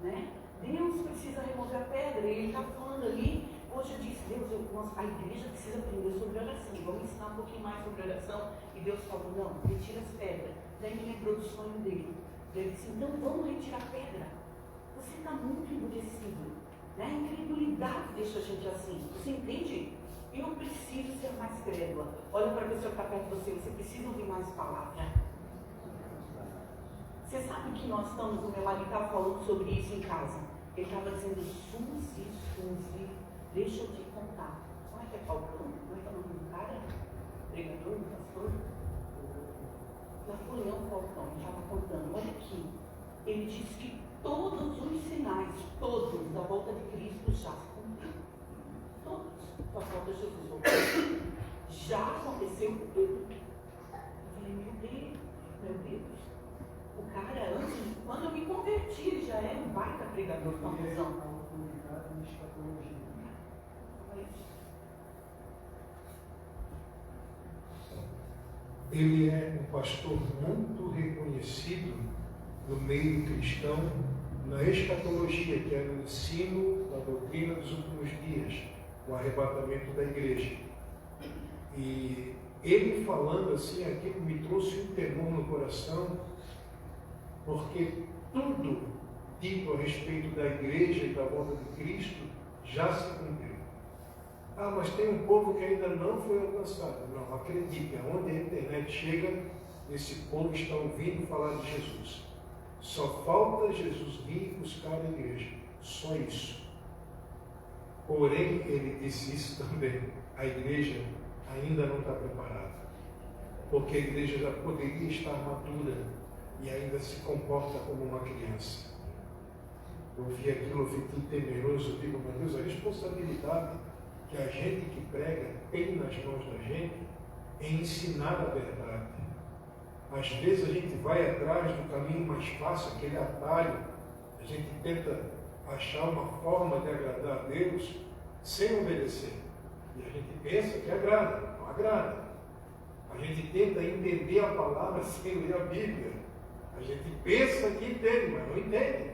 né? Deus precisa remover a pedra, e ele está falando ali, hoje eu disse, Deus, a igreja precisa aprender sobre oração, vamos ensinar um pouquinho mais sobre oração, e Deus falou, não, retira as pedras. Daí me lembrou do sonho dele. Ele disse, então vamos retirar a pedra. Você está muito endurecido, né? A incredulidade deixa a gente assim. Você entende? Eu preciso ser mais crédula. Olha para a pessoa que está perto de você, você precisa ouvir mais palavra. Você sabe que nós estamos, o meu marido estava falando sobre isso em casa. Ele estava dizendo, Suzy, deixa eu te contar. Como é que é Falcão? Como é que é o nome do cara? Pregador, pastor? Napoleão Falcão, ele estava contando, olha aqui. Ele disse que todos os sinais, todos, da volta de Cristo já se cumpriram. Todos, com a volta de Jesus voltou. Já aconteceu tudo. Eu falei, meu Deus. O cara, antes, quando eu me converti, ele já era um baita pregador com a visão. Ele é um pastor muito reconhecido no meio cristão, na escatologia, que é o ensino da doutrina dos últimos dias, o arrebatamento da igreja. E ele falando assim, aquilo me trouxe um temor no coração, porque tudo dito a respeito da igreja e da volta de Cristo já se cumpriu. Ah, mas tem um povo que ainda não foi alcançado. Não, acredite, aonde a internet chega, esse povo está ouvindo falar de Jesus. Só falta Jesus vir buscar a igreja. Só isso. Porém, ele disse isso também. A igreja ainda não está preparada. Porque a igreja já poderia estar madura e ainda se comporta como uma criança. Eu vi aquilo, eu fiquei temeroso. Eu digo, meu Deus, a responsabilidade que a gente que prega tem nas mãos da gente é ensinar a verdade. Às vezes a gente vai atrás do caminho mais fácil, aquele atalho, a gente tenta achar uma forma de agradar a Deus sem obedecer. E a gente pensa que agrada, não agrada. A gente tenta entender a palavra sem ler a Bíblia. A gente pensa que entende, mas não entende.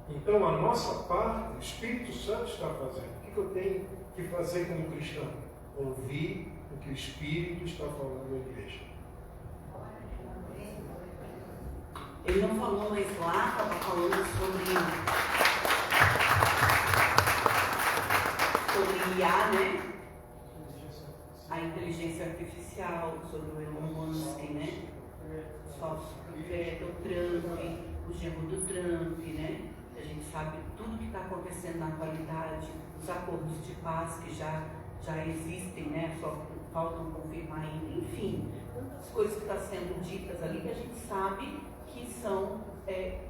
Então, a nossa parte, o Espírito Santo está fazendo. O que eu tenho que fazer como cristão? Ouvir o que o Espírito está falando na igreja. Ele não falou, mas lá estava falando sobre IA, né? A inteligência artificial, sobre o Elon Musk, né? O Trump, o genro do Trump, né? A gente sabe tudo que está acontecendo na atualidade, os acordos de paz que já existem, né? Só faltam confirmar ainda, enfim, tantas coisas que estão sendo ditas ali que a gente sabe que são,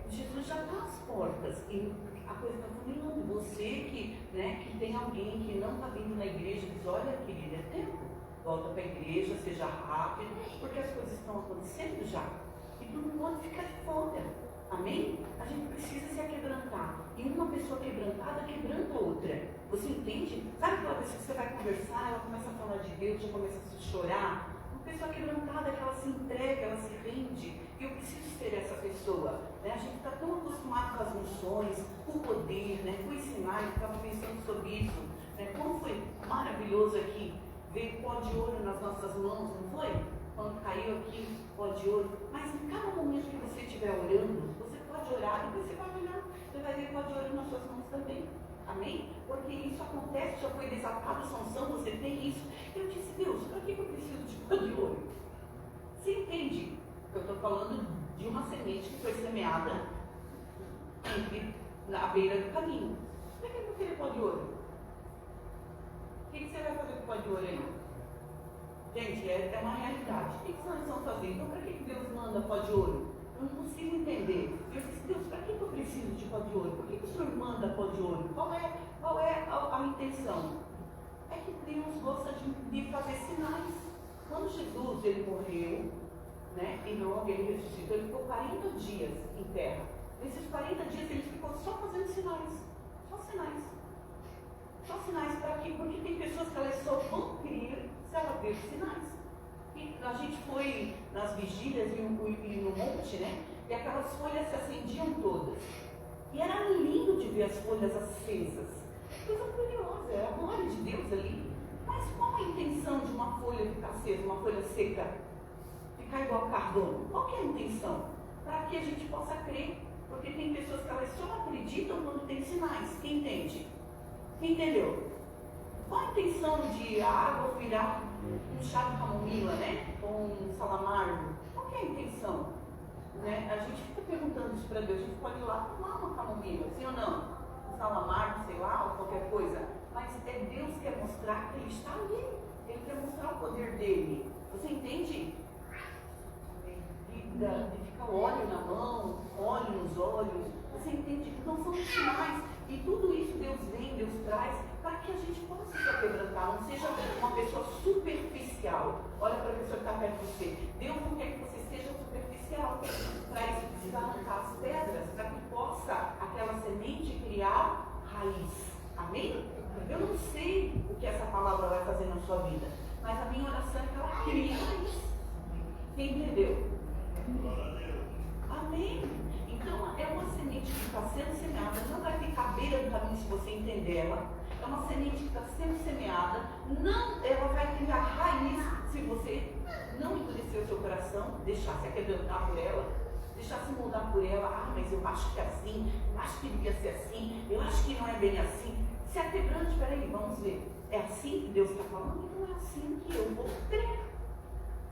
Jesus já está às portas, e a coisa está funilando. Você que tem alguém que não está vindo na igreja, diz, olha querida, é tempo, volta para a igreja, seja rápido, porque as coisas estão acontecendo já, e tu não pode ficar de fora, amém? A gente precisa se aquebrantar, e uma pessoa quebrantada quebranta outra, você entende? Sabe aquela pessoa que você vai conversar, ela começa a falar de Deus, já começa a chorar? Uma pessoa quebrantada, que ela se entrega, ela se rende, e eu preciso ser essa pessoa, né? A gente está tão acostumado com as unções, com o poder, né? Com os sinais, estava pensando sobre isso, né? Como foi maravilhoso aqui, ver pó de ouro nas nossas mãos, não foi? Quando caiu aqui pó de ouro, mas em cada momento que você estiver orando, você pode orar e você vai olhar, você vai ver pó de ouro nas suas mãos também. Amém? Porque isso acontece, já foi desatado Sansão, você tem isso. Eu disse, Deus, para que eu preciso de pó de ouro? Você entende? Eu estou falando de uma semente que foi semeada na beira do caminho. Por que eu vou querer pó de ouro? O que você vai fazer com o pó de ouro aí? Gente, é uma realidade. O que nós estamos fazendo? Então, para que Deus manda pó de ouro? Eu não consigo entender. Eu disse, Deus, para que eu preciso de pó de ouro? Por que o Senhor manda pó de ouro? Qual é a intenção? É que Deus gosta de fazer sinais. Quando Jesus ele morreu, né, e logo ele ressuscitou, ele ficou 40 dias em terra. Nesses 40 dias ele ficou só fazendo sinais. Só sinais. Só sinais para quê? Porque tem pessoas que elas só vão crer se ela ver sinais. E a gente foi nas vigílias e no monte, né? E aquelas folhas se acendiam todas. E era lindo de ver as folhas acesas. Coisa curiosa, era a glória de Deus ali. Mas qual a intenção de uma folha ficar acesa, uma folha seca, ficar igual carvão? Qual que é a intenção? Para que a gente possa crer. Porque tem pessoas que elas só acreditam quando tem sinais. Quem entende? Quem entendeu? Qual a intenção de a água virar um chá de camomila, né? Ou um salamargo? Qual que é a intenção? Né? A gente fica perguntando isso para Deus. A gente pode ir lá tomar uma camomila, sim ou não? Um salamargo, sei lá, ou qualquer coisa. Mas é Deus que quer mostrar que Ele está ali. Ele quer mostrar o poder dEle. Você entende? De ficar óleo na mão, óleo nos olhos. Você entende que não são sinais. E tudo isso Deus vem, Deus traz, para que a gente possa se quebrantar, não seja uma pessoa superficial. Olha para a pessoa que está perto de você. Deus não quer que você seja superficial. Para isso precisa arrancar as pedras, para que possa aquela semente criar raiz. Amém? Eu não sei o que essa palavra vai fazer na sua vida, mas a minha oração é que ela crie raiz. Quem entendeu? Amém? Então, é uma semente que está sendo semeada, não vai ficar à beira do caminho se você entender ela. É uma semente que está sendo semeada, não, ela vai criar raiz se você não endurecer o seu coração, deixar se aquebrantar por ela, deixar se moldar por ela. Ah, mas eu acho que é assim, eu acho que devia ser assim, eu acho que não é bem assim. Se aquebrante, peraí, vamos ver. É assim que Deus está falando? Então é assim que eu vou crer.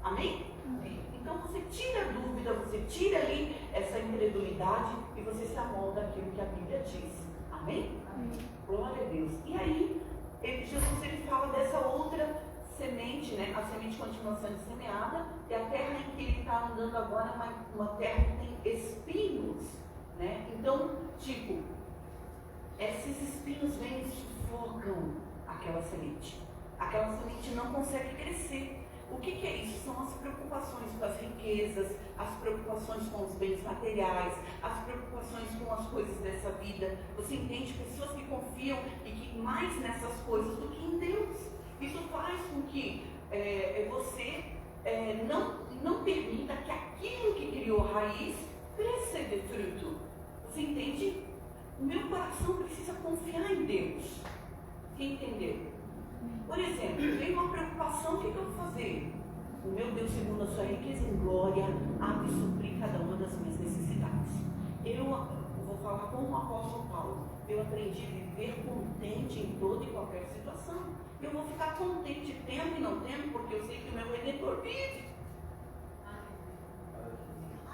Amém? Amém. Então você tira a dúvida, você tira ali essa incredulidade e você se amolda aquilo que a Bíblia diz. Amém? Amém. Glória a Deus. E aí, Jesus ele fala dessa outra semente, né? A semente continua sendo semeada e a terra em que ele está andando agora é uma terra que tem espinhos, né? Então, tipo, esses espinhos vêm e sufocam aquela semente. Aquela semente não consegue crescer. O que é isso? São as preocupações com as riquezas, as preocupações com os bens materiais, as preocupações com as coisas dessa vida. Você entende? Pessoas que confiam e que mais nessas coisas do que em Deus. Isso faz com que você não permita que aquilo que criou raiz cresça e dê fruto. Você entende? O meu coração precisa confiar em Deus. Quem entendeu? Por exemplo, tem uma preocupação, o que eu vou fazer? O meu Deus, segundo a sua riqueza em glória, há de suprir cada uma das minhas necessidades. Eu vou falar como o apóstolo Paulo. Eu aprendi a viver contente em toda e qualquer situação. Eu vou ficar contente, tendo e não tendo, porque eu sei que o meu Redentor vive.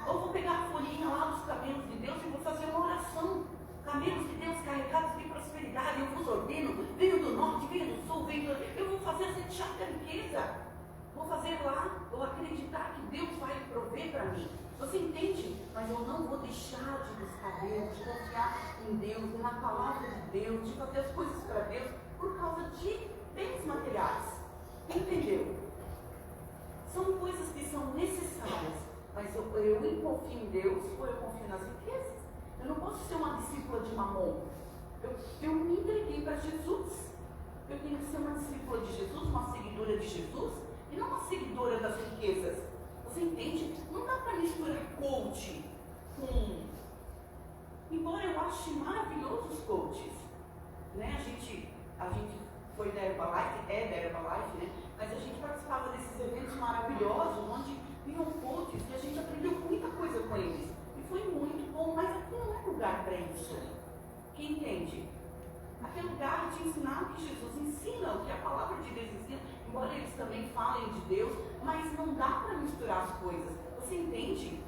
Ou vou pegar a folhinha lá dos camelos de Deus e vou fazer uma oração. Camelos de Deus carregados de prosperidade, eu vos ordeno, venho do norte, venho do sul, eu vou fazer essa chata riqueza. Vou fazer lá, vou acreditar que Deus vai prover para mim. Você entende? Mas eu não vou deixar de buscar Deus, de confiar em Deus, na palavra de Deus, de fazer as coisas para Deus, por causa de bens materiais. Entendeu? São coisas que são necessárias, mas eu confio em Deus ou eu confio nas riquezas. Eu não posso ser uma discípula de Mamon. Eu me entreguei para Jesus. Eu tenho que ser uma discípula de Jesus, uma seguidora de Jesus, e não uma seguidora das riquezas. Você entende? Não dá para misturar coach com... Embora eu ache maravilhosos os coaches. Né? A gente foi da Herbalife, da Herbalife, né? Mas a gente participava desses eventos maravilhosos, onde vinham coaches e a gente aprendeu muita coisa com eles. E foi muito bom, mas aqui não é lugar para isso. Quem entende? Aqui é lugar de ensinar o que Jesus ensina, o que a palavra de Deus ensina, embora eles também falem de Deus, mas não dá para misturar as coisas. Você entende?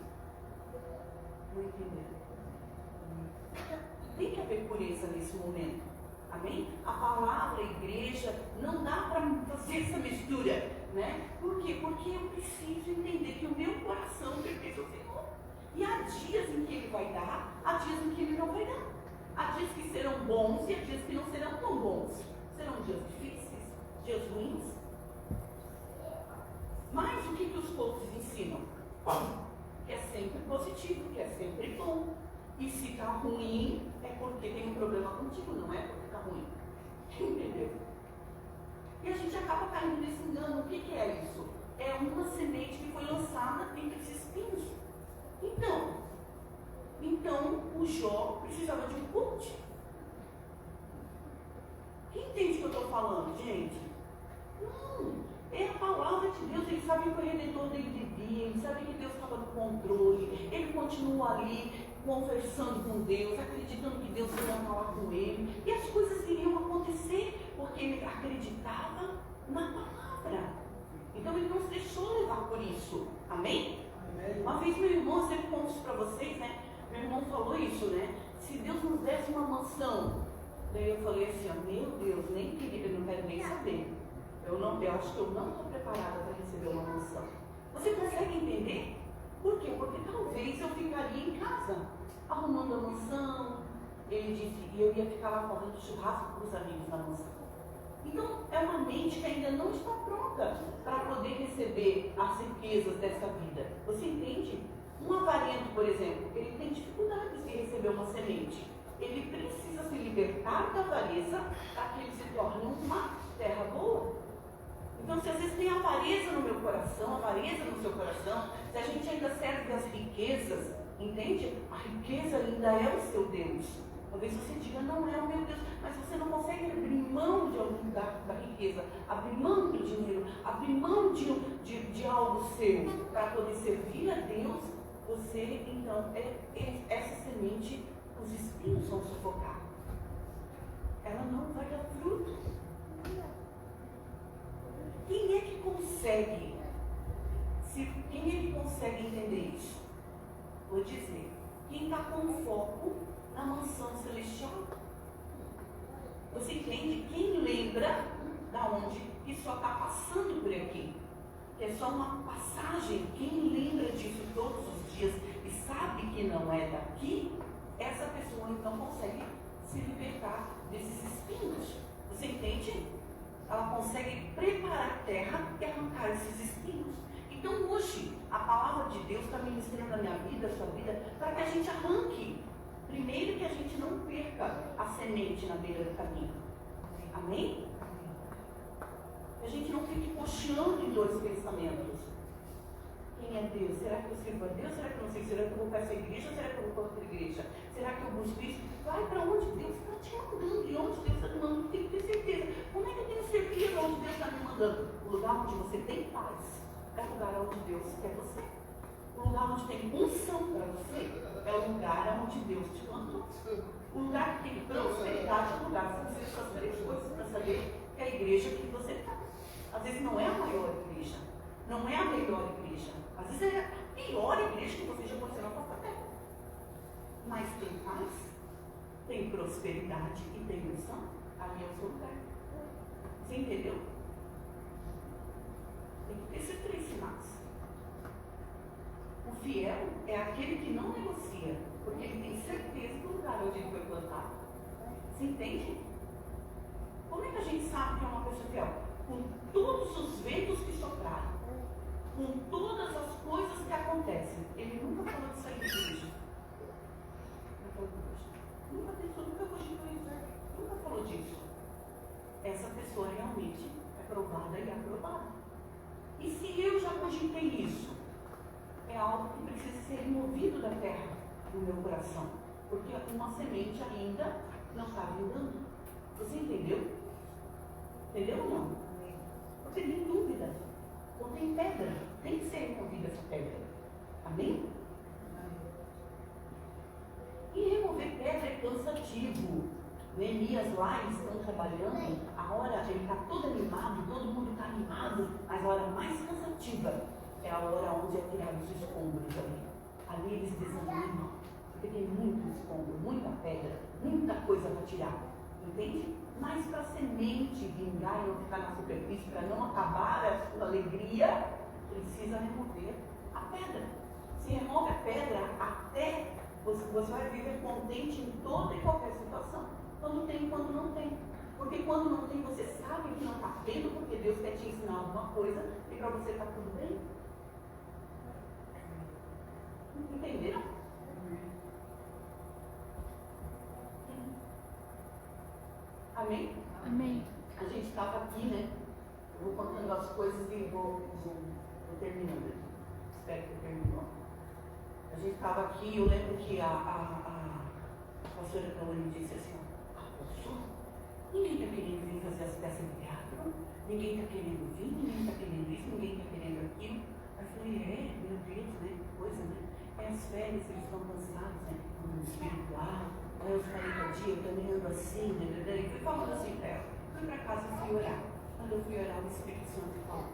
Não entendeu? Tem que haver pureza nesse momento. Amém? A palavra, a igreja, não dá para fazer essa mistura, né? Por quê? Porque eu preciso entender que o meu coração pertence ao Senhor. E há dias em que Ele vai dar, há dias em que Ele não vai dar. Há dias que serão bons e há dias que não serão tão bons. Serão dias difíceis, dias ruins. Mas o que os coaches ensinam? Que é sempre positivo, que é sempre bom. E se está ruim, é porque tem um problema contigo, não é porque está ruim. Entendeu? E a gente acaba caindo nesse engano. O que é isso? É uma semente que foi lançada entre esses espinhos. Então o Jó precisava de um coach. Quem entende o que eu estou falando, gente? Não, é a palavra de Deus. Ele sabe que o Redentor dele vivia, ele sabe que Deus estava no controle, ele continua ali conversando com Deus, acreditando que Deus ia falar com ele, e as coisas iriam acontecer, porque ele acreditava na palavra. Então ele não se deixou levar por isso. Amém? Uma vez meu irmão, eu sempre conto isso para vocês, né? Meu irmão falou isso, né? Se Deus nos desse uma mansão, daí eu falei assim, ó, meu Deus, nem queria, eu não quero nem saber. Eu acho que eu não estou preparada para receber uma mansão. Você consegue entender? Por quê? Porque talvez eu ficaria em casa, arrumando a mansão. Ele disse, e eu ia ficar lá fazendo churrasco com os amigos da mansão. Então, é uma mente que ainda não está pronta para poder receber as riquezas dessa vida. Você entende? Um avarento, por exemplo, ele tem dificuldades de receber uma semente. Ele precisa se libertar da avareza para que ele se torne uma terra boa. Então, se às vezes tem avareza no meu coração, avareza no seu coração, se a gente ainda serve as riquezas, entende? A riqueza ainda é o seu Deus. Talvez você diga, não é o meu Deus, mas você não consegue abrir mão da riqueza, abrir mão do dinheiro, abrir mão de algo seu para poder servir a Deus. Você, então, essa semente, os espinhos vão sufocar. Ela não vai dar fruto. Quem é que consegue? Quem é que consegue entender isso? Vou dizer, quem está com foco na mansão celestial. Você entende? Quem lembra da onde que só está passando por aqui? Que é só uma passagem. Quem lembra disso todos os dias e sabe que não é daqui, essa pessoa então consegue se libertar desses espinhos. Você entende? Ela consegue preparar a terra e arrancar esses espinhos. Então hoje, a palavra de Deus está ministrando a minha vida, a sua vida, para que a gente arranque. Primeiro que a gente não perca a semente na beira do caminho. Amém? Que a gente não fique cocheando em dois pensamentos. Deus? Será que eu sirvo a Deus? Será que eu não sei? Será que eu vou para essa igreja? Será que eu vou para outra igreja? Será que eu busco isso? Vai para onde Deus está te mandando. E onde Deus está te mandando, tem que ter certeza. Como é que eu tenho certeza onde Deus está me mandando? O lugar onde você tem paz é o lugar onde Deus quer você. O lugar onde tem unção para você é o lugar onde Deus te mandou. O lugar que tem prosperidade é o lugar que você precisa essas três coisas para saber que é a igreja que você está. Às vezes não é a maior igreja, não é a melhor igreja. Às vezes é a pior igreja que você já conheceu na sua terra. Mas tem paz, tem prosperidade e tem unção. Ali é o seu lugar. Você entendeu? Tem que ter esses três sinais. O fiel é aquele que não negocia, porque ele tem certeza do lugar onde ele foi plantado. Você entende? Como é que a gente sabe que é uma pessoa fiel? Com todos os ventos que sopraram, com todas as coisas que acontecem. Ele nunca falou de sair da igreja. Nunca pensou, nunca cogitou isso. Nunca falou disso. Essa pessoa realmente é provada e aprovada. E se eu já cogitei isso? É algo que precisa ser removido da terra do meu coração. Porque uma semente ainda não está vingando. Você entendeu? Entendeu ou não? Você tem dúvida. Então tem pedra. Tem que ser removida essa pedra. Amém? E remover pedra é cansativo. Neemias lá, eles estão trabalhando, a hora ele está todo animado, todo mundo está animado, mas a hora mais cansativa é a hora onde é tirado os escombros ali. Ali eles desanimam, porque tem muito escombro, muita pedra, muita coisa para tirar. Entende? Mas para a semente vingar e não ficar na superfície, para não acabar a sua alegria, precisa remover a pedra. Se remove a pedra, até você vai viver contente em toda e qualquer situação. Quando tem e quando não tem. Porque quando não tem, você sabe que não está tendo, porque Deus quer te ensinar alguma coisa e para você está tudo bem. Entenderam? Amém? Amém. A gente estava aqui, né? Eu vou contando as coisas e vou terminando aqui. Espero que eu terminou. A gente estava aqui, eu lembro que a pastora Tawane disse assim, ninguém está querendo vir fazer as peças de teatro, ninguém está querendo vir, ninguém está querendo isso, ninguém está querendo aquilo. Aí eu falei, meu Deus, né? Que coisa, né? É as férias, eles estão cansados, né? No espiritual, aí os 40 dias, eu também ando assim, né? E fui falando assim para ela. Fui para casa e fui orar. Quando eu fui orar, o Espírito Santo falou,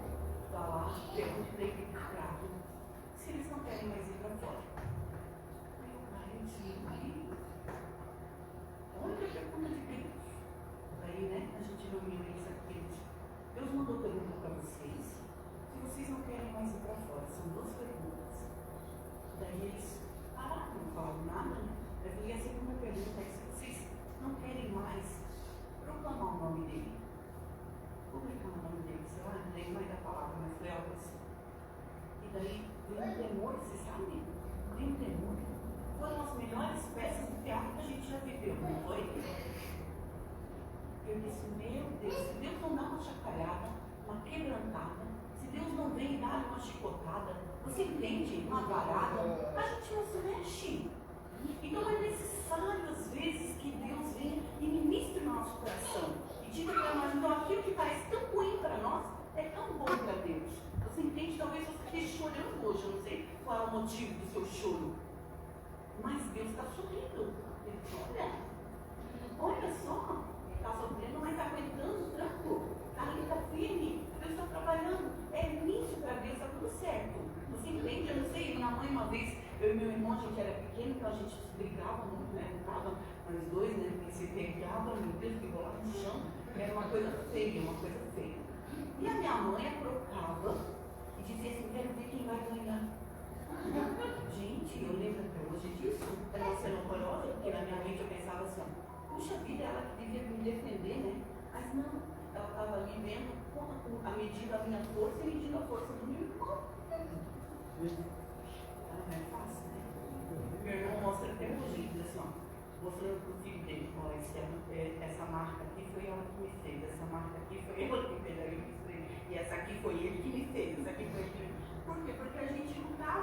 está lá, pergunte para ele se eles não querem mais ir para fora. Meu pai, olha a pergunta de Deus. Daí, né, a gente reuniu eles aqui. Deus mandou perguntar para vocês se vocês não querem mais ir para fora. São duas perguntas. Daí eles pararam, não falaram nada, né? Eu falei, a segunda pergunta é se vocês não querem mais proclamar o nome dele. Publicar o nome dele, sei lá, não lembro mais da palavra, mas foi algo assim. E daí veio um temor, você sabe? Veio um temor. Foram as melhores peças de teatro que a gente já viveu, não foi? Eu disse, meu Deus, se Deus não dá uma chacoalhada, uma quebrantada, se Deus não vem e dá uma chicotada, você entende? Uma varada, a gente não se mexe. Então é necessário, às vezes, que Deus venha e ministre no nosso coração. E diga para nós, então aquilo que parece tão ruim para nós, é tão bom para Deus. Você entende? Talvez você esteja chorando hoje, eu não sei qual é o motivo do seu choro. Mas Deus está sorrindo. Ele diz, olha só, está sofrendo, mas está aguentando o tranco. Ali está firme, Deus está trabalhando. É nisso para Deus, está tudo certo. Você entende? Eu não sei, minha mãe uma vez, eu e meu irmão, a gente era pequeno, então a gente brigava muito, né? Ficava nós dois, né? E se pegava, meu Deus, que rolava no chão. Era uma coisa feia, uma coisa feia. E a minha mãe aprocava e dizia assim, quero ver quem vai ganhar. Gente, eu lembro até hoje disso. Era uma cena horrorosa, porque na minha mente eu pensava assim, puxa vida, ela que devia me defender, né? Mas não, ela estava ali vendo a medida da minha força e medindo a força do meu irmão. Não é fácil, né? Meu irmão mostra até hoje, ele diz assim, ó, mostrando para o filho dele, olha, essa marca aqui foi ela que me fez, essa marca aqui foi ela que me fez, e essa aqui foi ele que me fez, essa aqui foi ele que me fez. Por quê? Porque a gente não está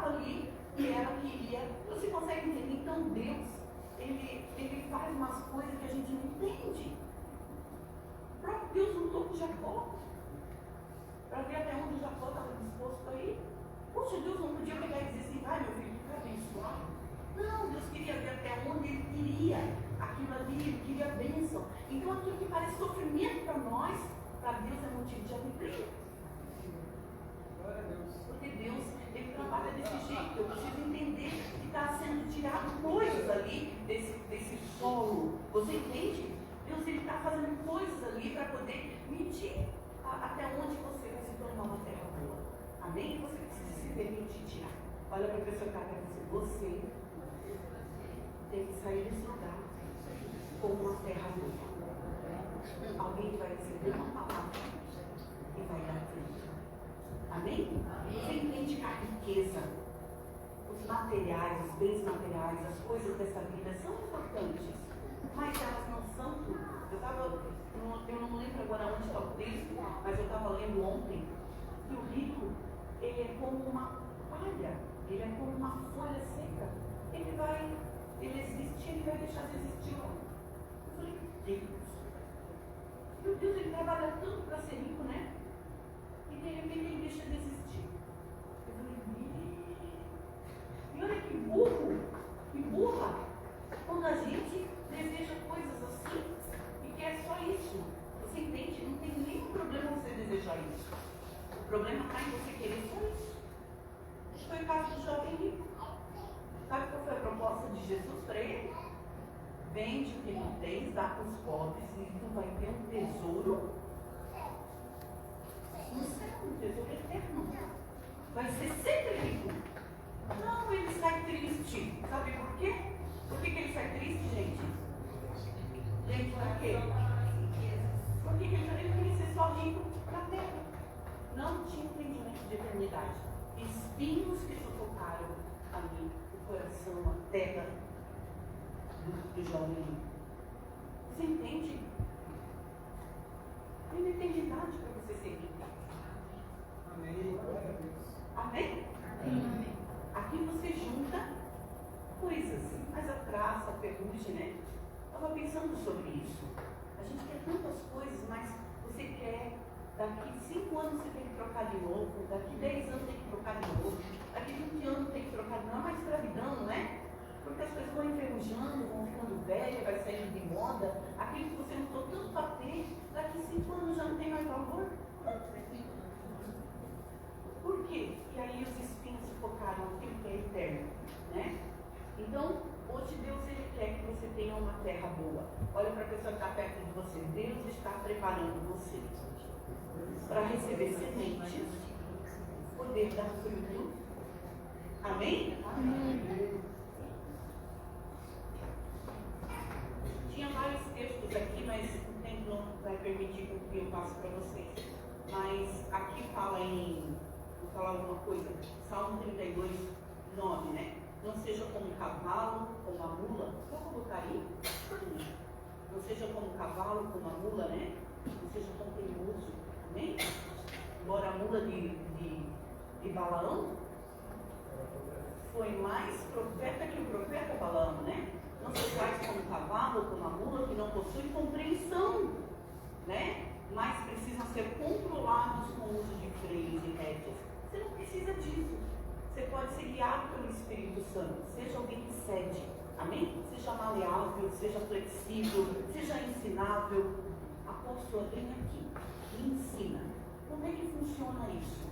contou com Jacó, para ver até onde Jacó estava disposto a ir. Poxa, Deus não podia pegar e dizer assim, vai meu filho, tu quer abençoar? Não, Deus queria ver até onde ele queria aquilo ali, ele queria bênção. Então aquilo que parece sofrimento para nós, para Deus é motivo de alegria. Porque Deus, ele trabalha desse jeito. Eu preciso entender que está sendo tirado coisas ali desse solo. Você entende? Deus, ele está fazendo coisas ali para poder medir até onde você vai se tornar uma terra boa. Amém? Você precisa se permitir tirar. Olha para a pessoa que está aqui, você tem que sair desse lugar como uma terra boa. Alguém vai receber uma palavra e vai dar fruto. Amém? Você entende que a riqueza, os materiais, os bens materiais, as coisas dessa vida são importantes, mas elas não são tudo. Eu não lembro agora onde está o texto, mas eu estava lendo ontem que o rico, ele é como uma palha, ele é como uma folha seca. Ele existe, ele vai deixar de existir. Eu falei, meu Deus, ele trabalha tanto para ser rico, né? E de repente ele deixa de existir. Eu falei, e olha que burro, que burra, quando a gente deseja coisas assim e quer só isso. Você entende? Não tem nenhum problema você desejar isso. O problema está em você querer só isso. Isso foi o caso do jovem rico. Sabe qual foi a proposta de Jesus para ele? Vende o que não tens, dá para os pobres e tu vai ter um tesouro no céu, um tesouro eterno. Vai ser sempre rico. Não, ele sai triste. Sabe por quê? Por que ele sai triste, gente? Gente, por quê? Porque ele queria ser só rico na terra. Não tinha entendimento de eternidade. Espinhos que sufocaram ali o coração, a terra do jovem rico. Você entende? Não tem idade para você ser rico. Amém. Amém? Amém. Aqui você junta coisas, mas a traça, a ferrugem, né? Estava pensando sobre isso. A gente quer tantas coisas, mas você quer, daqui 5 anos você tem que trocar de novo, daqui 10 anos tem que trocar de novo, daqui 20 anos tem que trocar de novo. Não é mais escravidão, né? Porque as coisas vão enferrujando, vão ficando velhas, vai saindo de moda. Aquilo que você lutou tanto para ter, daqui 5 anos já não tem mais valor. Por quê? E aí os espinhos sufocaram aquilo que é eterno, né? Então, hoje Deus ele quer que você tenha uma terra boa. Olha para a pessoa que está perto de você. Deus está preparando você para receber sementes, poder dar fruto. Amém? Amém. Tinha vários textos aqui, mas o tempo não vai permitir que eu passe para vocês. Mas aqui fala vou falar alguma coisa, Salmo 32, 9, né? Não seja como um cavalo, como uma mula. Vou colocar aí? Não seja como um cavalo, como uma mula, né? Não seja tão teimoso. Amém? Embora a mula de Balaão foi mais profeta que o profeta Balaão, né? Não sejais como um cavalo, como uma mula que não possui compreensão, né? Mas precisam ser controlados com o uso de freios e rédeas. Você não precisa disso. Você pode ser guiado pelo Espírito Santo. Seja alguém que cede. Amém? Seja maleável, seja flexível, seja ensinável. Apóstolo, vem aqui. Me ensina. Como é que funciona isso?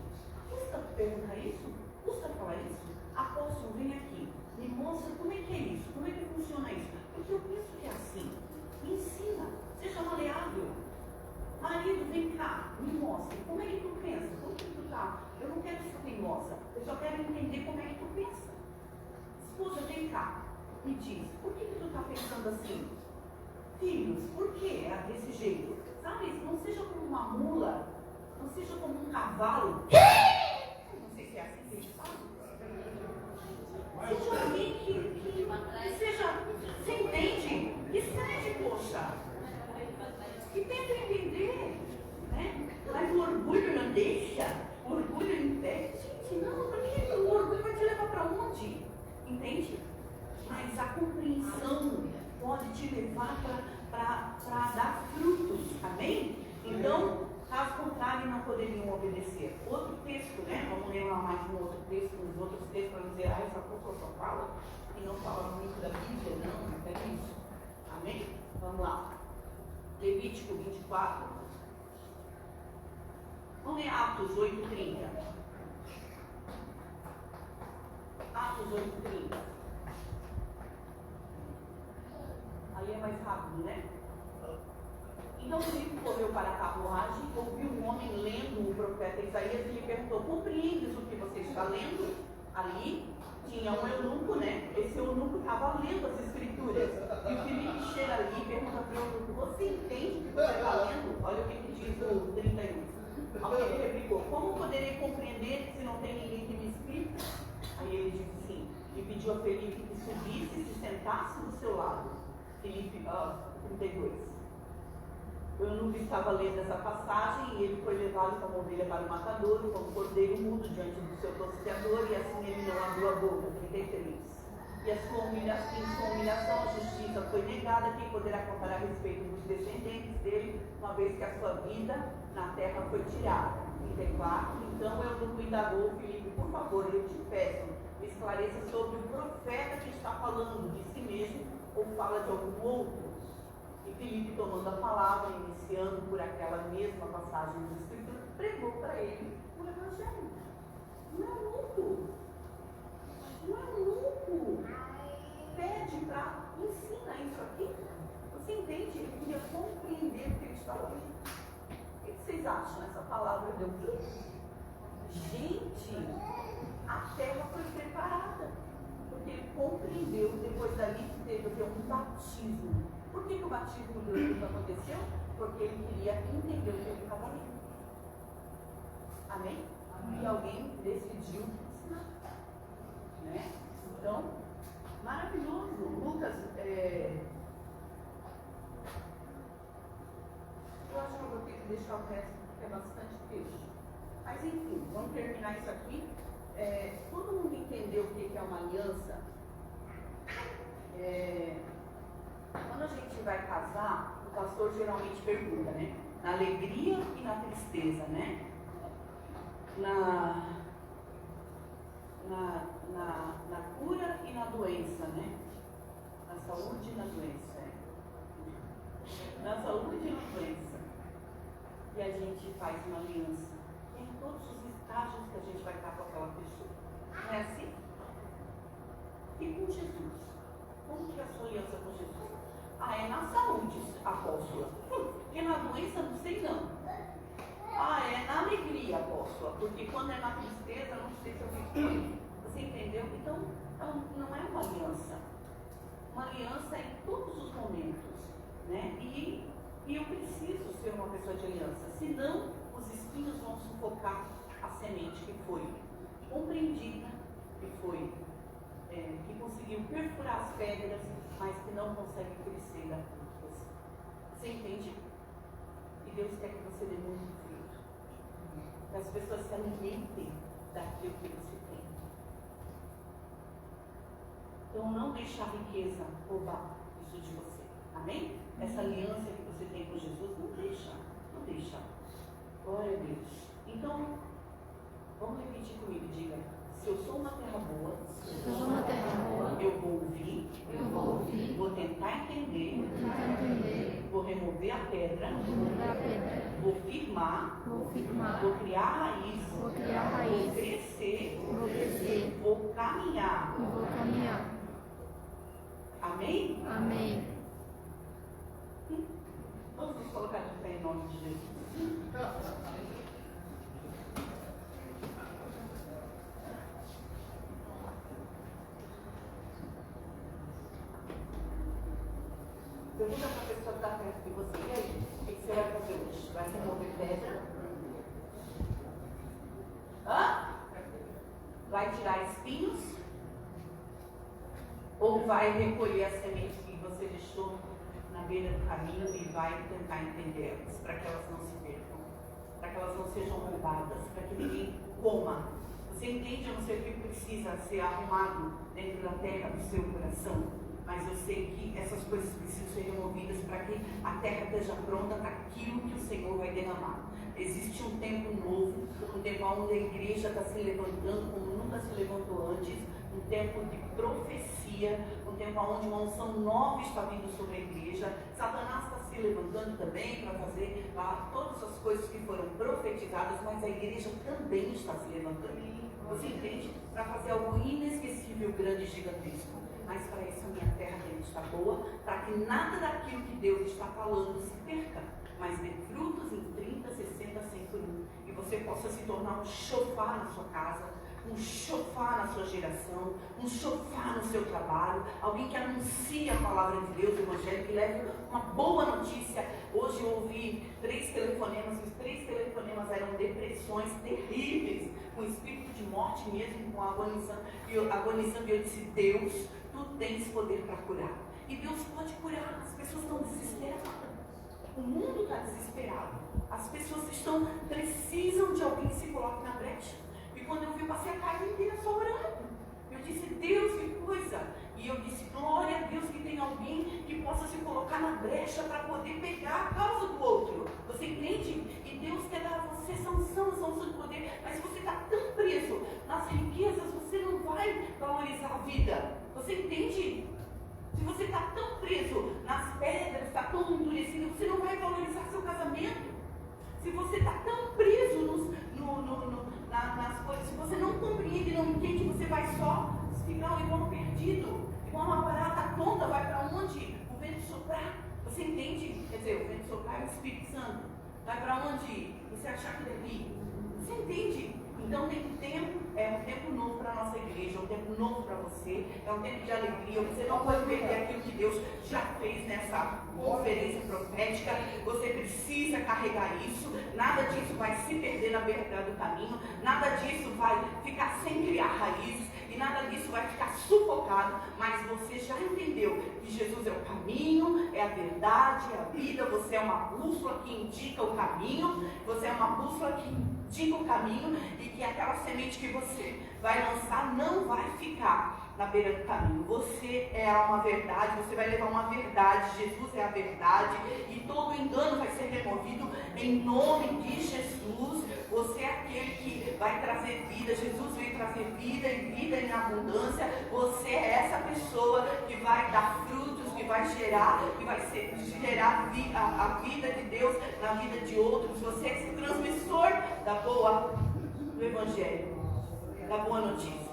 Custa perguntar isso? Custa falar isso? Apóstolo, vem aqui. Me mostra como é que é isso. Como é que funciona isso? Porque eu penso que é assim. Me ensina. Seja maleável. Marido, vem cá. Me mostra. Como é que tu pensa? Como que tu tá? Eu não quero ser teimosa. Eu só quero entender como é que tu pensa. Esposa, vem cá. Me diz, por que tu está pensando assim? Filhos, por que é desse jeito? Sabe, não seja como uma mula, não seja como um cavalo. Não sei se é assim que eles falam. Seja alguém que seja, você entende? Que cede, poxa. Que tenta entender, né? Mas o orgulho não deixa, o orgulho impede. Gente, não, porque o orgulho vai te levar para onde? Entende? Mas a compreensão pode te levar para dar frutos, amém? Então, poderiam obedecer? Outro texto, né? Vamos ler lá mais um outro texto, uns outros textos, para dizer, essa pessoa só fala e não fala muito da Bíblia, não é isso. Amém? Vamos lá. Levítico 24. Vamos ler Atos 8:30. Atos 8:30. Aí é mais rápido, né? Então Filipe correu para a carruagem, ouviu um homem lendo o profeta Isaías e lhe perguntou: compreendes o que você está lendo? Ali tinha um eunuco, né? Esse eunuco estava lendo as escrituras. E o Filipe chega ali e pergunta para o eunuco: você entende o que você está lendo? Olha o que diz o 31. Ao que ele replicou: como poderei compreender se não tem ninguém que me explique? Aí ele disse sim. E pediu a Filipe que subisse e se sentasse do seu lado. Filipe, 32. O eunuco estava lendo essa passagem e ele foi levado como ovelha para o matadouro, como cordeiro mudo diante do seu tosqueador, e assim ele não abriu a boca. 33. E em sua humilhação a justiça foi negada. Quem poderá contar a respeito dos descendentes dele, uma vez que a sua vida na terra foi tirada? 34. Então o eunuco indagou Filipe: por favor, eu te peço, me esclareça sobre o profeta que está falando de si mesmo ou fala de algum outro. E Filipe, tomando a palavra, iniciando por aquela mesma passagem do Escritura, pregou para ele o Evangelho. Não é louco. Não é louco. Pede para ensina isso aqui. Você entende? Ele queria compreender o que ele estava lendo. O que vocês acham? Essa palavra deu o quê? Gente, a terra foi preparada. Porque ele compreendeu, depois dali teve um batismo. Por que o batismo do Eunuco aconteceu? Porque ele queria entender o que ele estava lendo. Amém? E alguém decidiu ensinar. Né? Então, maravilhoso. Lucas, eu acho que eu vou ter que deixar o resto, porque é bastante texto. Mas enfim, vamos terminar isso aqui. Todo mundo entendeu o que é uma aliança? Quando a gente vai casar, o pastor geralmente pergunta, né? Na alegria e na tristeza, né? Na cura e na doença, né? Na saúde e na doença. Na saúde e na doença. E a gente faz uma aliança. Em todos os estágios que a gente vai estar com aquela pessoa. Não é assim? E com Jesus? Como que é a sua aliança com Jesus? É na saúde, apóstola. E na doença, não sei não. É na alegria, apóstola. Porque quando é na tristeza, não sei se eu fico. Você entendeu? Então, não é uma aliança. Uma aliança é em todos os momentos. Né? E eu preciso ser uma pessoa de aliança. Senão, os espinhos vão sufocar a semente que foi compreendida, que conseguiu perfurar as pedras, mas que não consegue crescer da fruta. Você entende? E Deus quer que você dê muito fruto. Que as pessoas se alimentem daquilo que você tem. Então não deixe a riqueza roubar isso de você. Amém? Essa aliança que você tem com Jesus, não deixa. Glória a Deus. Então, vamos repetir comigo, diga: se eu sou uma terra boa, eu vou ouvir, vou tentar entender, vou remover a pedra, vou firmar, vou criar raiz, vou crescer, vou caminhar. Amém? Amém. Vamos nos colocar de pé em nome de Jesus. Pergunta para a pessoa que está perto de você: e aí, o que você vai fazer hoje? Vai remover pedra? Vai tirar espinhos? Ou vai recolher as sementes que você deixou na beira do caminho e vai tentar entender elas, para que elas não se percam, para que elas não sejam roubadas, para que ninguém coma? Você entende, a não ser que precisa ser arrumado dentro da terra do seu coração? mas eu sei que essas coisas precisam ser removidas para que a terra esteja pronta para aquilo que o Senhor vai derramar. Existe um tempo novo, um tempo onde a igreja está se levantando como nunca se levantou antes, um tempo de profecia, um tempo onde uma unção nova está vindo sobre a igreja. Satanás está se levantando também para fazer todas as coisas que foram profetizadas, mas a igreja também está se levantando. Você entende? Para fazer algo inesquecível, grande e gigantesco. Mas para isso a minha terra tem que estar boa, para que nada daquilo que Deus está falando se perca, mas dê frutos em 30, 60, 100 por um. E você possa se tornar um chofar na sua casa, um chofar na sua geração, um chofar no seu trabalho, alguém que anuncia a palavra de Deus, o Evangelho, que leva uma boa notícia. Hoje eu ouvi 3 telefonemas, os 3 telefonemas eram depressões terríveis, com espírito de morte mesmo, com agonizando, e eu disse, Deus, tu tens poder para curar. E Deus pode curar, as pessoas estão desesperadas. O mundo está desesperado. As pessoas precisam de alguém que se coloque na brecha. E quando eu vi, eu passei a casa inteira só orando. Eu disse, Deus, que coisa. E eu disse, glória a Deus que tem alguém que possa se colocar na brecha para poder pegar a causa do outro. Você entende? E Deus quer dar a você essa unção de poder. Mas se você está tão preso nas riquezas, você não vai valorizar a vida. Você entende? Se você está tão preso nas pedras, está tão endurecido, você não vai valorizar seu casamento. Se você está tão preso nas coisas, se você não compreende, não entende, você vai só ficar igual perdido, igual uma barata tonta, vai para onde? O vento soprar. Você entende? Quer dizer, o vento soprar é o Espírito Santo. Vai para onde? Você achar que deve. Você entende? Então tem tempo, é um tempo novo para a nossa igreja, é um tempo novo para você, é um tempo de alegria. Você não pode perder aquilo que Deus já fez nessa conferência profética. Você precisa carregar isso. Nada disso vai se perder na beira do caminho, nada disso vai ficar sem criar raízes. E nada disso vai ficar sufocado, mas você já entendeu que Jesus é o caminho, é a verdade, é a vida. Você é uma bússola que indica o caminho, você é uma bússola que indica o caminho, e que aquela semente que você vai lançar não vai ficar na beira do caminho. Você é uma verdade, você vai levar uma verdade. Jesus é a verdade, e todo engano vai ser removido em nome de Jesus. Você é aquele que vai trazer vida. Jesus veio trazer vida e vida em abundância. Você é essa pessoa que vai dar frutos, que vai gerar a vida de Deus na vida de outros. Você é esse transmissor do Evangelho, da boa notícia.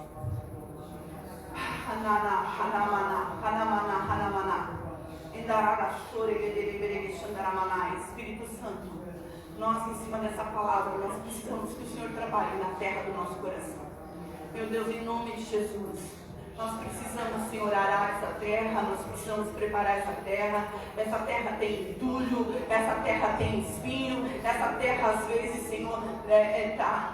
Espírito Santo, nós em cima dessa palavra, nós precisamos que o Senhor trabalhe na terra do nosso coração. Meu Deus, em nome de Jesus, nós precisamos, Senhor, arar essa terra, nós precisamos preparar essa terra. Essa terra tem entulho, essa terra tem espinho, essa terra às vezes, Senhor,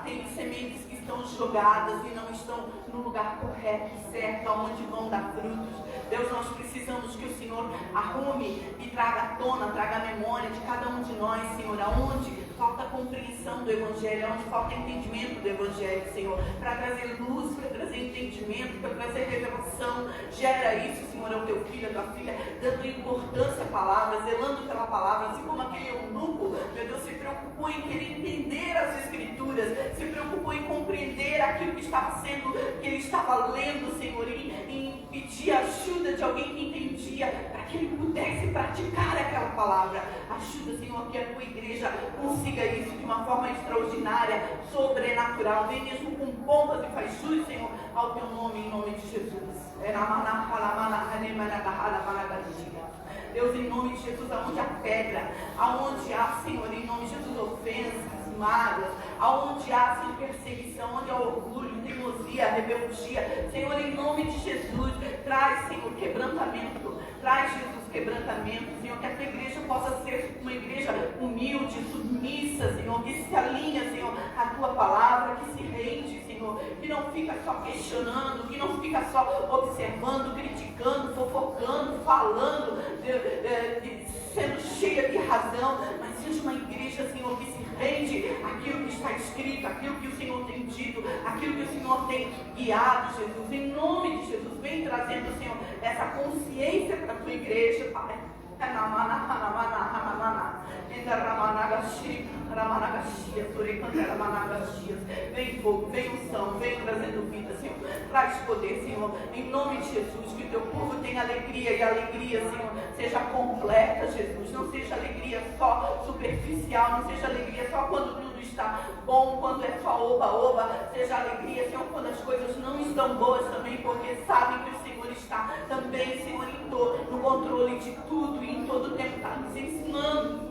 tem sementes que estão jogadas e não estão no lugar correto, certo, aonde vão dar frutos. Deus, nós precisamos que o Senhor arrume e traga à tona, traga a memória de cada um de nós, Senhor, aonde falta compreensão do Evangelho, onde falta entendimento do Evangelho, Senhor, para trazer luz, para trazer entendimento, para trazer revelação. Gera isso, Senhor, ao teu filho, à tua filha, dando importância à palavra, zelando pela palavra, assim como aquele eunuco, meu Deus, se preocupou em querer entender as Escrituras, se preocupou em compreender aquilo que ele estava lendo, Senhor, em pedir ajuda de alguém que entendia, para que ele pudesse praticar aquela palavra. Ajuda, Senhor, que a tua igreja consiga isso de uma forma extraordinária, sobrenatural. Vem mesmo com pompas e faz jus, Senhor, ao teu nome, em nome de Jesus. Deus, em nome de Jesus, aonde há pedra, aonde há, Senhor, em nome de Jesus, ofensas, mágoas, aonde há, Senhor, perseguição, onde há orgulho, teimosia, rebeldia, Senhor, em nome de Jesus, traz, Senhor, quebrantamento, traz, Jesus, quebrantamento, Senhor, que a tua igreja possa ser uma igreja humilde, submissa, Senhor, que se alinha, Senhor, à tua palavra, que se rende, Senhor, que não fica só questionando, que não fica só observando, criticando, fofocando, falando, sendo cheia de razão, mas seja uma igreja, Senhor, que se rende àquilo que está escrito, aquilo que o Senhor tem dito, aquilo que o Senhor tem guiado, Jesus. Em nome de Jesus, vem trazendo, Senhor, essa consciência para a tua igreja, Pai. Vem fogo, vem unção, vem trazendo vida, Senhor. Traz poder, Senhor, em nome de Jesus, que o teu povo tenha alegria, e a alegria, Senhor, seja completa, Jesus. Não seja alegria só superficial, não seja alegria só quando tudo está bom, quando é só oba-oba. Seja alegria, Senhor, quando as coisas não estão boas também, porque sabem que o Senhor está também, Senhor, no controle de tudo e em todo o tempo está nos ensinando.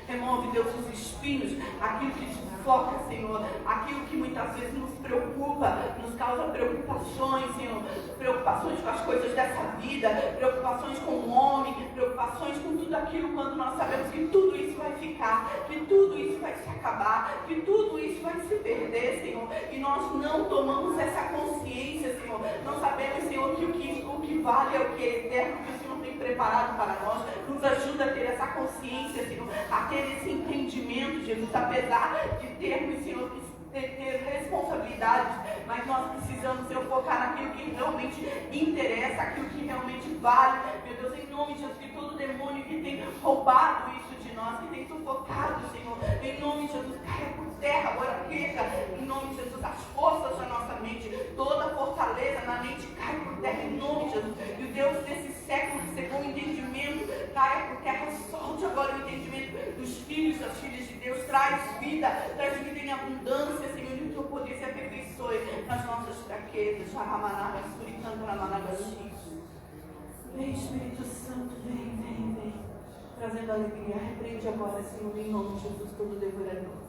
Remove, Deus, os espinhos, aquilo que desfoca, Senhor, aquilo que muitas vezes nos preocupa, nos causa preocupações, Senhor, preocupações com as coisas dessa vida, preocupações com o homem, preocupações com tudo aquilo, quando nós sabemos que tudo isso vai ficar, que tudo isso vai se acabar, que tudo isso vai se perder, Senhor, e nós não tomamos essa consciência, Senhor, não sabemos, Senhor, que o que vale é o que é eterno, que o Senhor tem preparado para nós. Nos ajuda a ter essa consciência, Senhor, a ter esse entendimento, Jesus, apesar de termos, Senhor, ter responsabilidades, mas nós precisamos, Senhor, focar naquilo que realmente interessa, aquilo que realmente vale. Meu Deus, em nome de Jesus, que todo demônio que tem roubado isso de nós, que tem sufocado, Senhor, em nome de Jesus, caia por terra, agora queja, em nome de Jesus, as forças da nossa mente, toda fortaleza na mente cai por terra, em nome de Jesus. E o Deus desse século, segundo o entendimento, caia por terra, solte agora o entendimento dos filhos, das filhas de Deus, traz vida em abundância, Senhor, e o teu poder se aperfeiçoe nas nossas fraquezas. Vem, Espírito Santo, vem, trazendo alegria. Repreende agora, Senhor, em nome de Jesus, todo devorador.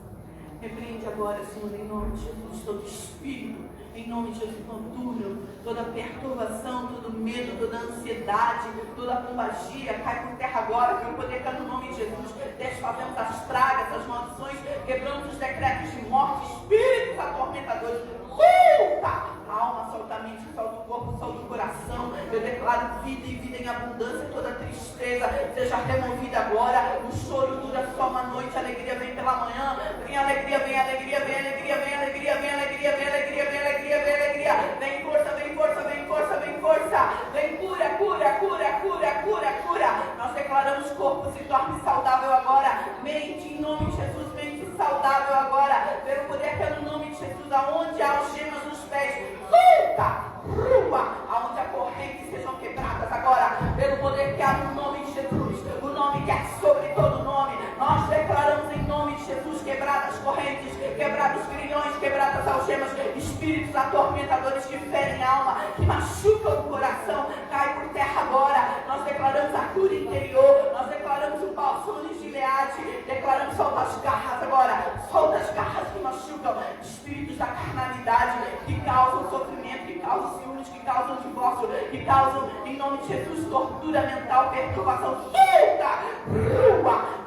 Repreende agora, Senhor, em nome de Jesus, todo espírito, em nome de Jesus, noturno, toda perturbação, todo medo, toda ansiedade, toda pombagia, cai por terra agora, pelo poder que é no nome de Jesus. Desfazemos as pragas, as maldições, quebramos os decretos de morte, espíritos atormentadores. Solta! Alma, solta a mente, solta o corpo, solta o coração. Eu declaro vida e vida em abundância. Toda tristeza seja removida agora. O choro dura só uma noite, a alegria vem pela manhã. Vem alegria, vem alegria, vem alegria, vem alegria, vem alegria, vem alegria, vem alegria, vem alegria. Vem força, vem força, vem força, vem força. Vem cura, cura, cura, cura, cura, cura. Nós declaramos corpo se torne saudável agora. Mente, em nome de Jesus, mente saudável agora. Pelo poder que é no nome de Jesus, aonde há algemas nos pés, solta, rua, aonde há correntes sejam quebradas agora, pelo poder que há no nome de Jesus, o nome que é sobre todo nome. Nós declaramos em nome de Jesus quebradas correntes, quebrados grilhões, quebradas algemas, espíritos atormentadores que ferem a alma, que machucam o coração, cai por terra agora. Nós declaramos a cura interior, nós declaramos o bálsamo de Gileade, declaramos solta as garras agora, solta as garras que machucam, espíritos da carnalidade que causam sofrimento, que causam ciúmes, que causam divórcio, que causam, em nome de Jesus, tortura mental, perturbação. Solta! Rua!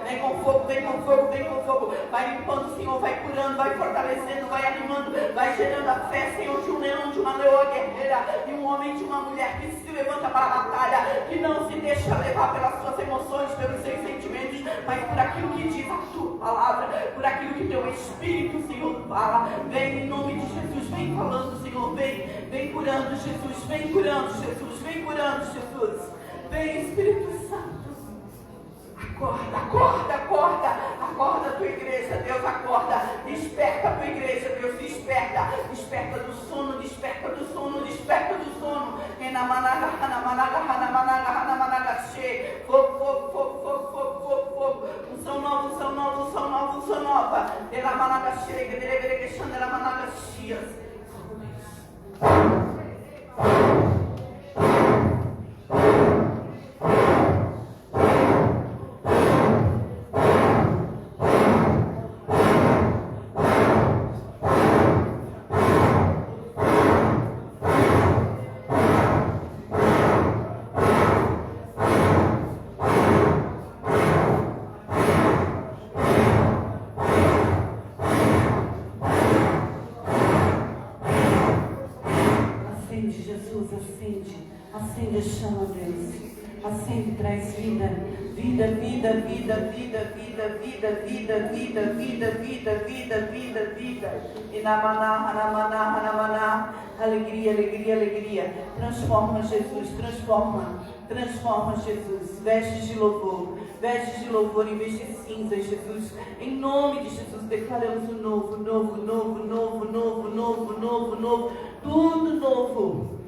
Vem com fogo, vem com fogo, vem com fogo. Vai limpando, Senhor, vai curando, vai fortalecendo, vai animando, vai gerando a fé, Senhor, de um leão, de uma leoa guerreira, e um homem, de uma mulher que se levanta para a batalha, que não se deixa levar pelas suas emoções, pelos seus sentimentos, mas por aquilo que diz a tua palavra, por aquilo que teu Espírito, Senhor, fala. Vem em nome de Jesus, vem falando, Senhor, vem curando, Jesus, vem curando, Jesus, vem curando, Jesus. Vem, Espírito Santo. Acorda, acorda, acorda. Acorda a tua igreja, Deus, acorda. Desperta a tua igreja, Deus, desperta. Desperta do sono, desperta do sono, desperta do sono. Fogo, fogo, fogo, fogo, fogo, fogo, fogo. Unção nova, unção nova, unção nova, unção nova. Acende a chama, Deus. Acende, traz vida. Vida, vida, vida, vida, vida, vida, vida, vida, vida, vida, vida, vida, vida. E namaná, namaná, namaná. Alegria, alegria, alegria. Transforma, Jesus, transforma. Transforma, Jesus. Vestes de louvor. Vestes de louvor em vez de cinzas, Jesus. Em nome de Jesus, declaramos o novo, novo, novo, novo, novo, novo, novo, novo. Tudo novo.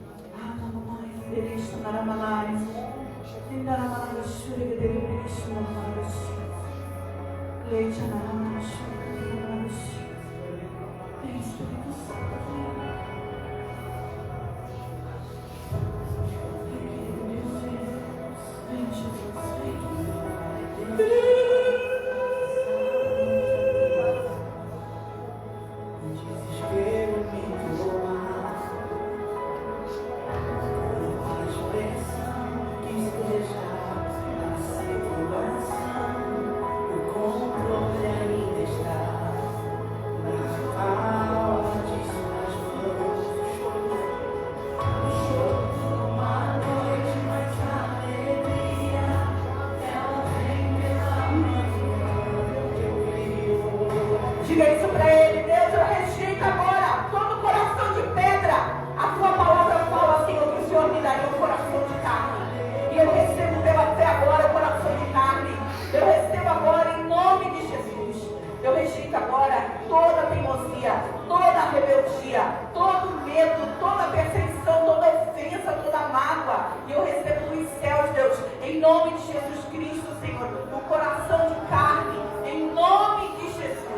Diga isso para ele. Deus, eu rejeito agora todo coração de pedra. A tua palavra fala, Senhor, que o Senhor me daria um coração de carne. E eu recebo teu até agora o coração de carne. Eu recebo agora em nome de Jesus. Eu rejeito agora toda teimosia, toda rebeldia, todo medo, toda perseguição, toda ofensa, toda mágoa. E eu recebo dos céus, Deus, em nome de Jesus Cristo, Senhor, o coração de carne, em nome de Jesus.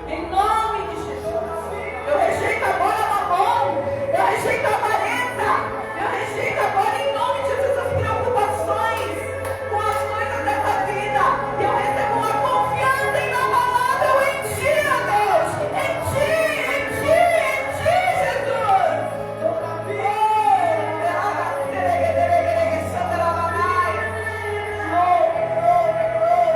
Em nome de Jesus. Eu rejeito agora a mamão. Eu rejeito a avareza. Eu rejeito agora em nome de Jesus as preocupações com as coisas dessa vida. E eu recebo uma confiança em nova palavra em ti, Deus. Em ti, Jesus. Glória, glória, glória.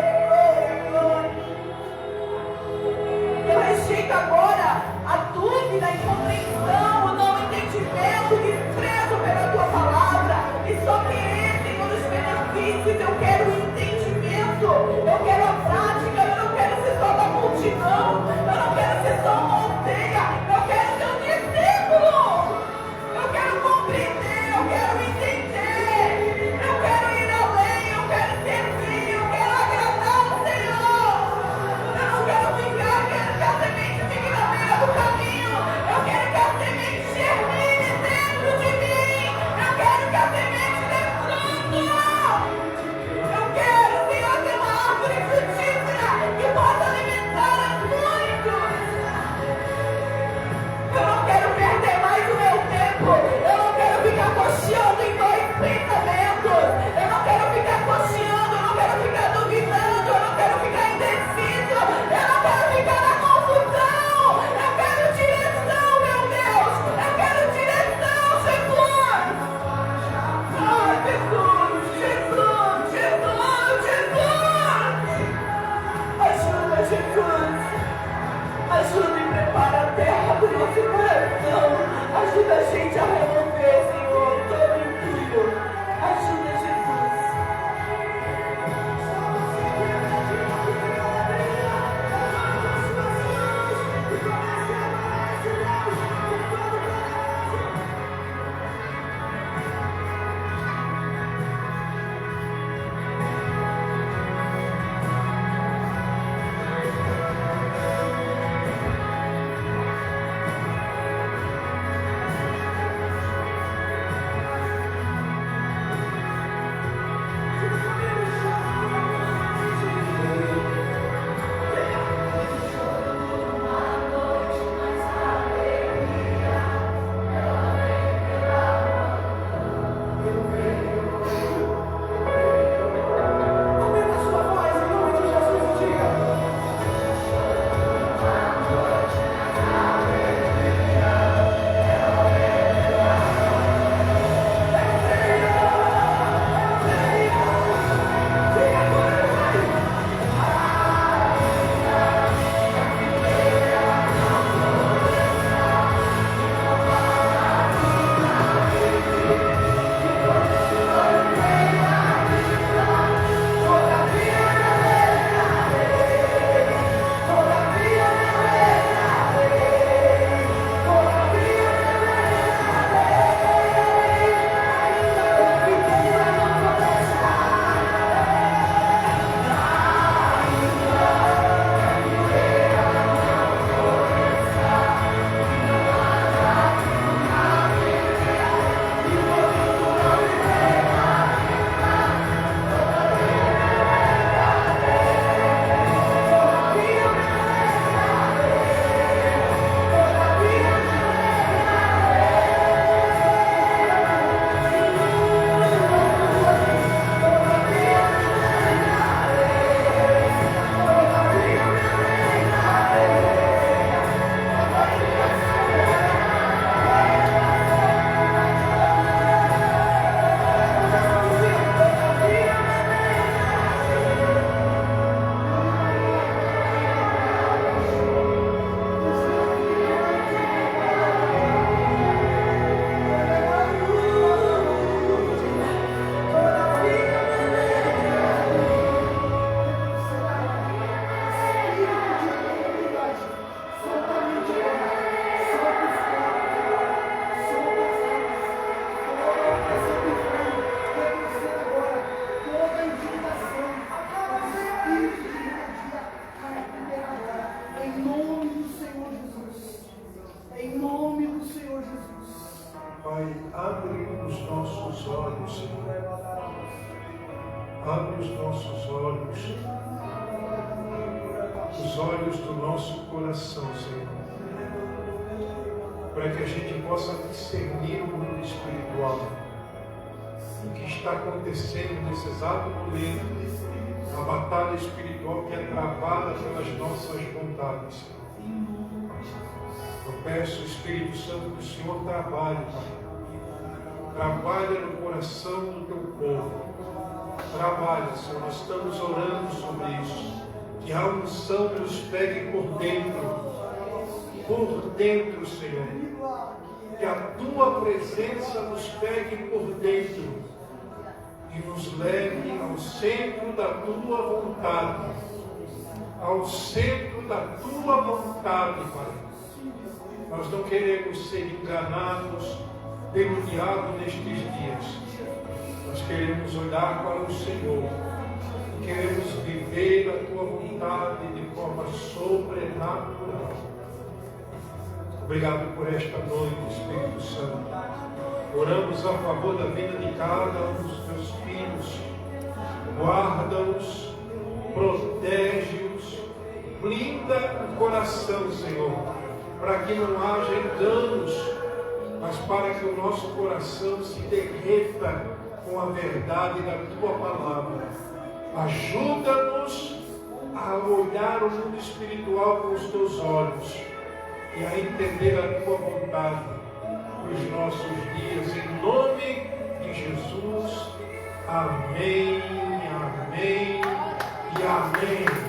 Abre os nossos olhos, os olhos do nosso coração, Senhor, para que a gente possa discernir o mundo espiritual, o que está acontecendo nesse exato momento, a batalha espiritual que é travada pelas nossas vontades. Eu peço, Espírito Santo, que o Senhor trabalhe, Pai. Trabalha no coração do teu povo. Trabalha, Senhor, nós estamos orando sobre isso. Que a unção nos pegue por dentro, Senhor. Que a tua presença nos pegue por dentro e nos leve ao centro da tua vontade. Ao centro da tua vontade, Pai. Nós não queremos ser enganados pelo diabo nestes dias. Nós queremos olhar para o Senhor. Queremos viver a tua vontade de forma sobrenatural. Obrigado por esta noite, Espírito Santo. Oramos a favor da vida de cada um dos teus filhos. Guarda-os, protege-os, blinda o coração, Senhor, para que não haja enganos, mas para que o nosso coração se derreta com a verdade da tua palavra. Ajuda-nos a olhar o mundo espiritual com os teus olhos e a entender a tua vontade para os nossos dias. Em nome de Jesus. Amém, amém e amém.